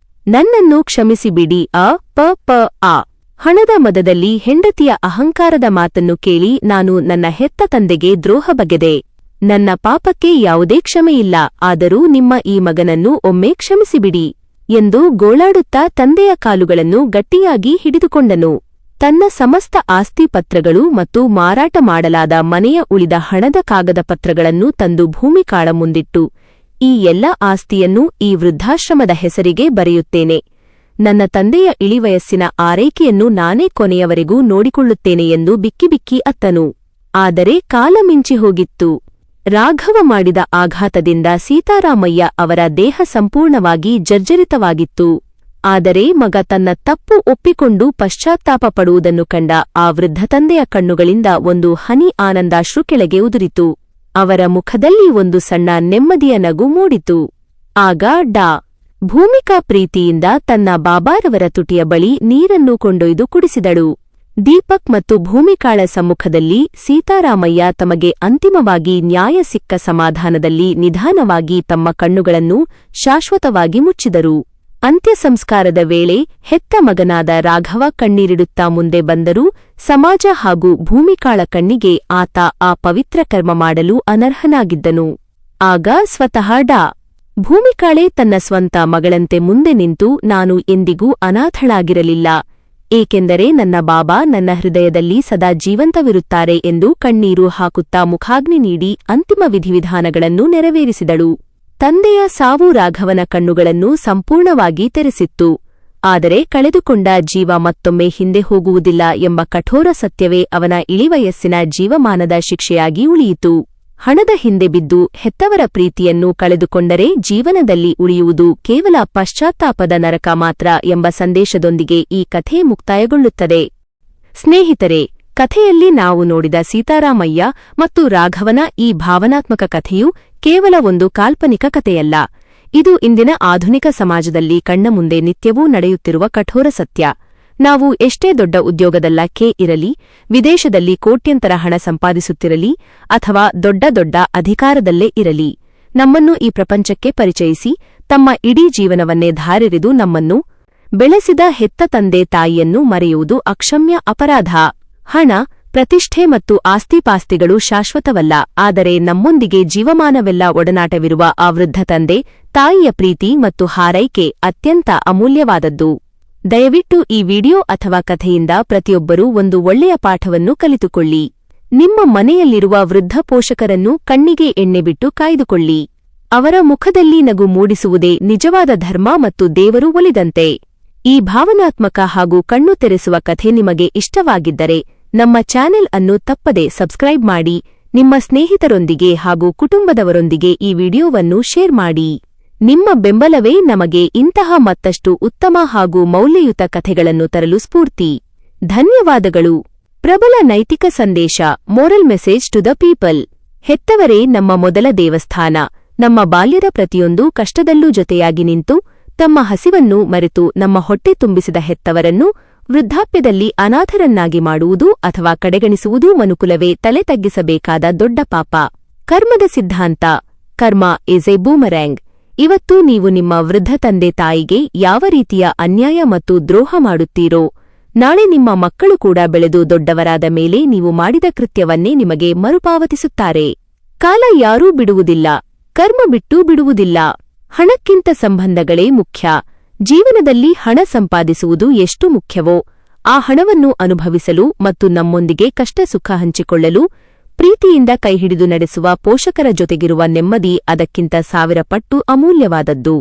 ನನ್ನನ್ನು ಕ್ಷಮಿಸಿಬಿಡಿ ಆ ಹಣದ ಮದದಲ್ಲಿ ಹೆಂಡತಿಯ ಅಹಂಕಾರದ ಮಾತನ್ನು ಕೇಳಿ ನಾನು ನನ್ನ ಹೆತ್ತ ತಂದೆಗೆ ದ್ರೋಹ ಬಗೆದೆ. ನನ್ನ ಪಾಪಕ್ಕೆ ಯಾವುದೇ ಕ್ಷಮೆಯಿಲ್ಲ, ಆದರೂ ನಿಮ್ಮ ಈ ಮಗನನ್ನು ಒಮ್ಮೆ ಕ್ಷಮಿಸಿಬಿಡಿ ಎಂದು ಗೋಳಾಡುತ್ತಾ ತಂದೆಯ ಕಾಲುಗಳನ್ನು ಗಟ್ಟಿಯಾಗಿ ಹಿಡಿದುಕೊಂಡನು. ತನ್ನ ಸಮಸ್ತ ಆಸ್ತಿ ಪತ್ರಗಳು ಮತ್ತು ಮಾರಾಟ ಮಾಡಲಾದ ಮನೆಯ ಉಳಿದ ಹಣದ ಕಾಗದ ಪತ್ರಗಳನ್ನು ತಂದು ಭೂಮಿಕಾಳ ಮುಂದಿಟ್ಟು, ಈ ಎಲ್ಲ ಆಸ್ತಿಯನ್ನು ಈ ವೃದ್ಧಾಶ್ರಮದ ಹೆಸರಿಗೆ ಬರೆಯುತ್ತೇನೆ. ನನ್ನ ತಂದೆಯ ಇಳಿವಯಸ್ಸಿನ ಆರೈಕೆಯನ್ನು ನಾನೇ ಕೊನೆಯವರೆಗೂ ನೋಡಿಕೊಳ್ಳುತ್ತೇನೆ ಎಂದು ಬಿಕ್ಕಿ ಅತ್ತನು. ಆದರೆ ಕಾಲ ಮಿಂಚಿ ಹೋಗಿತ್ತು. ರಾಘವ ಮಾಡಿದ ಆಘಾತದಿಂದ ಸೀತಾರಾಮಯ್ಯ ಅವರ ದೇಹ ಸಂಪೂರ್ಣವಾಗಿ ಜರ್ಜರಿತವಾಗಿತ್ತು. ಆದರೆ ಮಗ ತನ್ನ ತಪ್ಪು ಒಪ್ಪಿಕೊಂಡು ಪಶ್ಚಾತ್ತಾಪ ಪಡುವುದನ್ನು ಕಂಡ ಆ ವೃದ್ಧ ತಂದೆಯ ಕಣ್ಣುಗಳಿಂದ ಒಂದು ಹನಿ ಆನಂದಾಶ್ರು ಕೆಳಗೆ ಉದುರಿತು. ಅವರ ಮುಖದಲ್ಲಿ ಒಂದು ಸಣ್ಣ ನೆಮ್ಮದಿಯ ನಗು ಮೂಡಿತು. ಆಗ ಭೂಮಿಕಾ ಪ್ರೀತಿಯಿಂದ ತನ್ನ ಬಾಬಾರವರ ತುಟಿಯ ಬಳಿ ನೀರನ್ನು ಕೊಂಡೊಯ್ದು ಕುಡಿಸಿದಳು. ದೀಪಕ್ ಮತ್ತು ಭೂಮಿಕಾಳ ಸಮ್ಮುಖದಲ್ಲಿ ಸೀತಾರಾಮಯ್ಯ ತಮಗೆ ಅಂತಿಮವಾಗಿ ನ್ಯಾಯ ಸಿಕ್ಕ ಸಮಾಧಾನದಲ್ಲಿ ನಿಧಾನವಾಗಿ ತಮ್ಮ ಕಣ್ಣುಗಳನ್ನು ಶಾಶ್ವತವಾಗಿ ಮುಚ್ಚಿದರು. ಅಂತ್ಯ ಸಂಸ್ಕಾರದ ವೇಳೆ ಹೆತ್ತ ಮಗನಾದ ರಾಘವ ಕಣ್ಣೀರಿಡುತ್ತಾ ಮುಂದೆ ಬಂದರೂ ಸಮಾಜ ಹಾಗೂ ಭೂಮಿಕಾಳ ಕಣ್ಣಿಗೆ ಆತ ಆ ಪವಿತ್ರ ಕರ್ಮ ಮಾಡಲು ಅನರ್ಹನಾಗಿದ್ದನು. ಆಗ ಸ್ವತಃ ಡಾ. ಭೂಮಿಕಾಳೆ ತನ್ನ ಸ್ವಂತ ಮಗಳಂತೆ ಮುಂದೆ ನಿಂತು, ನಾನು ಎಂದಿಗೂ ಅನಾಥಳಾಗಿರಲಿಲ್ಲ, ಏಕೆಂದರೆ ನನ್ನ ಬಾಬಾ ನನ್ನ ಹೃದಯದಲ್ಲಿ ಸದಾ ಜೀವಂತವಿರುತ್ತಾರೆ ಎಂದು ಕಣ್ಣೀರು ಹಾಕುತ್ತಾ ಮುಖಾಗ್ನಿ ನೀಡಿ ಅಂತಿಮ ವಿಧಿವಿಧಾನಗಳನ್ನು ನೆರವೇರಿಸಿದಳು. ತಂದೆಯ ಸಾವು ರಾಘವನ ಕಣ್ಣುಗಳನ್ನು ಸಂಪೂರ್ಣವಾಗಿ ತೆರೆಸಿತ್ತು. ಆದರೆ ಕಳೆದುಕೊಂಡ ಜೀವ ಮತ್ತೊಮ್ಮೆ ಹಿಂದೆ ಹೋಗುವುದಿಲ್ಲ ಎಂಬ ಕಠೋರ ಸತ್ಯವೇ ಅವನ ಇಳಿವಯಸ್ಸಿನ ಜೀವಮಾನದ ಶಿಕ್ಷೆಯಾಗಿ ಉಳಿಯಿತು. ಹಣದ ಹಿಂದೆ ಬಿದ್ದು ಹೆತ್ತವರ ಪ್ರೀತಿಯನ್ನು ಕಳೆದುಕೊಂಡರೆ ಜೀವನದಲ್ಲಿ ಉಳಿಯುವುದು ಕೇವಲ ಪಶ್ಚಾತ್ತಾಪದ ನರಕ ಮಾತ್ರ ಎಂಬ ಸಂದೇಶದೊಂದಿಗೆ ಈ ಕಥೆ ಮುಕ್ತಾಯಗೊಳ್ಳುತ್ತದೆ. ಸ್ನೇಹಿತರೆ, ಕಥೆಯಲ್ಲಿ ನಾವು ನೋಡಿದ ಸೀತಾರಾಮಯ್ಯ ಮತ್ತು ರಾಘವನ ಈ ಭಾವನಾತ್ಮಕ ಕಥೆಯು ಕೇವಲ ಒಂದು ಕಾಲ್ಪನಿಕ ಕಥೆಯಲ್ಲ. ಇದು ಇಂದಿನ ಆಧುನಿಕ ಸಮಾಜದಲ್ಲಿ ಕಣ್ಣ ಮುಂದೆ ನಿತ್ಯವೂ ನಡೆಯುತ್ತಿರುವ ಕಠೋರ ಸತ್ಯ. ನಾವು ಎಷ್ಟೇ ದೊಡ್ಡ ಉದ್ಯೋಗದಲ್ಲೇ ಇರಲಿ, ವಿದೇಶದಲ್ಲಿ ಕೋಟ್ಯಂತರ ಹಣ ಸಂಪಾದಿಸುತ್ತಿರಲಿ ಅಥವಾ ದೊಡ್ಡ ದೊಡ್ಡ ಅಧಿಕಾರದಲ್ಲೇ ಇರಲಿ, ನಮ್ಮನ್ನು ಈ ಪ್ರಪಂಚಕ್ಕೆ ಪರಿಚಯಿಸಿ ತಮ್ಮ ಇಡೀ ಜೀವನವನ್ನೇ ಧಾರೆರೆದು ನಮ್ಮನ್ನು ಬೆಳೆಸಿದ ಹೆತ್ತ ತಂದೆ ತಾಯಿಯನ್ನು ಮರೆಯುವುದು ಅಕ್ಷಮ್ಯ ಅಪರಾಧ. ಹಣ, ಪ್ರತಿಷ್ಠೆ ಮತ್ತು ಆಸ್ತಿಪಾಸ್ತಿಗಳು ಶಾಶ್ವತವಲ್ಲ, ಆದರೆ ನಮ್ಮೊಂದಿಗೆ ಜೀವಮಾನವೆಲ್ಲ ಒಡನಾಟವಿರುವ ಆ ವೃದ್ಧ ತಂದೆ ತಾಯಿಯ ಪ್ರೀತಿ ಮತ್ತು ಹಾರೈಕೆ ಅತ್ಯಂತ ಅಮೂಲ್ಯವಾದದ್ದು. ದಯವಿಟ್ಟು ಈ ವಿಡಿಯೋ ಅಥವಾ ಕಥೆಯಿಂದ ಪ್ರತಿಯೊಬ್ಬರೂ ಒಂದು ಒಳ್ಳೆಯ ಪಾಠವನ್ನು ಕಲಿತುಕೊಳ್ಳಿ. ನಿಮ್ಮ ಮನೆಯಲ್ಲಿರುವ ವೃದ್ಧ ಪೋಷಕರನ್ನು ಕಣ್ಣಿಗೆ ಎಣ್ಣೆ ಬಿಟ್ಟು ಕಾಯ್ದುಕೊಳ್ಳಿ. ಅವರ ಮುಖದಲ್ಲಿ ನಗು ಮೂಡಿಸುವುದೇ ನಿಜವಾದ ಧರ್ಮ ಮತ್ತು ದೇವರು ಒಲಿದಂತೆ. ಈ ಭಾವನಾತ್ಮಕ ಹಾಗೂ ಕಣ್ಣು ತೆರೆಸುವ ಕಥೆ ನಿಮಗೆ ಇಷ್ಟವಾಗಿದ್ದರೆ ನಮ್ಮ ಚಾನೆಲ್ ಅನ್ನು ತಪ್ಪದೆ ಸಬ್ಸ್ಕ್ರೈಬ್ ಮಾಡಿ, ನಿಮ್ಮ ಸ್ನೇಹಿತರೊಂದಿಗೆ ಹಾಗೂ ಕುಟುಂಬದವರೊಂದಿಗೆ ಈ ವಿಡಿಯೋವನ್ನು ಶೇರ್ ಮಾಡಿ. ನಿಮ್ಮ ಬೆಂಬಲವೇ ನಮಗೆ ಇಂತಹ ಮತ್ತಷ್ಟು ಉತ್ತಮ ಹಾಗೂ ಮೌಲ್ಯಯುತ ಕಥೆಗಳನ್ನು ತರಲು ಸ್ಫೂರ್ತಿ. ಧನ್ಯವಾದಗಳು. ಪ್ರಬಲ ನೈತಿಕ ಸಂದೇಶ, moral message to the people. ಹೆತ್ತವರೇ ನಮ್ಮ ಮೊದಲ ದೇವಸ್ಥಾನ. ನಮ್ಮ ಬಾಲ್ಯದ ಪ್ರತಿಯೊಂದು ಕಷ್ಟದಲ್ಲೂ ಜೊತೆಯಾಗಿ ನಿಂತು ತಮ್ಮ ಹಸಿವನ್ನು ಮರೆತು ನಮ್ಮ ಹೊಟ್ಟೆ ತುಂಬಿಸಿದ ಹೆತ್ತವರನ್ನು ವೃದ್ಧಾಪ್ಯದಲ್ಲಿ ಅನಾಥರನ್ನಾಗಿ ಮಾಡುವುದು ಅಥವಾ ಕಡೆಗಣಿಸುವುದು ಮನುಕುಲವೇ ತಲೆ ತಗ್ಗಿಸಬೇಕಾದ ದೊಡ್ಡ ಪಾಪ. ಕರ್ಮದ ಸಿದ್ಧಾಂತ, ಕರ್ಮ ಇಸ್ ಎ ಬೂಮರ್ಯಾಂಗ್. ಇವತ್ತು ನೀವು ನಿಮ್ಮ ವೃದ್ಧ ತಂದೆ ತಾಯಿಗೆ ಯಾವ ರೀತಿಯ ಅನ್ಯಾಯ ಮತ್ತು ದ್ರೋಹ ಮಾಡುತ್ತೀರೋ, ನಾಳೆ ನಿಮ್ಮ ಮಕ್ಕಳು ಕೂಡ ಬೆಳೆದು ದೊಡ್ಡವರಾದ ಮೇಲೆ ನೀವು ಮಾಡಿದ ಕೃತ್ಯವನ್ನೇ ನಿಮಗೆ ಮರುಪಾವತಿಸುತ್ತಾರೆ. ಕಾಲ ಯಾರೂ ಬಿಡುವುದಿಲ್ಲ, ಕರ್ಮ ಬಿಟ್ಟು ಬಿಡುವುದಿಲ್ಲ. ಹಣಕ್ಕಿಂತ ಸಂಬಂಧಗಳೇ ಮುಖ್ಯ. ಜೀವನದಲ್ಲಿ ಹಣ ಸಂಪಾದಿಸುವುದು ಎಷ್ಟು ಮುಖ್ಯವೋ, ಆ ಹಣವನ್ನು ಅನುಭವಿಸಲು ಮತ್ತು ನಮ್ಮೊಂದಿಗೆ ಕಷ್ಟ ಸುಖ ಹಂಚಿಕೊಳ್ಳಲು ಪ್ರೀತಿಯಿಂದ ಕೈಹಿಡಿದು ನಡೆಸುವ ಪೋಷಕರ ಜೊತೆಗಿರುವ ನೆಮ್ಮದಿ ಅದಕ್ಕಿಂತ 1000 ಪಟ್ಟು ಅಮೂಲ್ಯವಾದದ್ದು.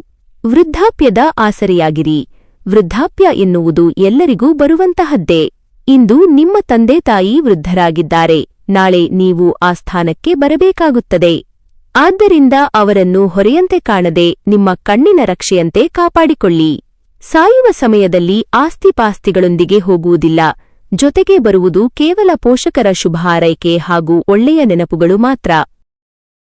ವೃದ್ಧಾಪ್ಯದ ಆಸರೆಯಾಗಿರಿ. ವೃದ್ಧಾಪ್ಯ ಎನ್ನುವುದು ಎಲ್ಲರಿಗೂ ಬರುವಂತಹದ್ದೇ. ಇಂದು ನಿಮ್ಮ ತಂದೆ ತಾಯಿ ವೃದ್ಧರಾಗಿದ್ದಾರೆ, ನಾಳೆ ನೀವು ಆ ಸ್ಥಾನಕ್ಕೆ ಬರಬೇಕಾಗುತ್ತದೆ. ಆದ್ದರಿಂದ ಅವರನ್ನು ಹೊರೆಯಂತೆ ಕಾಣದೆ ನಿಮ್ಮ ಕಣ್ಣಿನ ರಕ್ಷೆಯಂತೆ ಕಾಪಾಡಿಕೊಳ್ಳಿ. ಸಾಯುವ ಸಮಯದಲ್ಲಿ ಆಸ್ತಿಪಾಸ್ತಿಗಳೊಂದಿಗೆ ಹೋಗುವುದಿಲ್ಲ, ಜೊತೆಗೆ ಬರುವುದು ಕೇವಲ ಪೋಷಕರ ಶುಭ ಹಾರೈಕೆ ಹಾಗೂ ಒಳ್ಳೆಯ ನೆನಪುಗಳು ಮಾತ್ರ.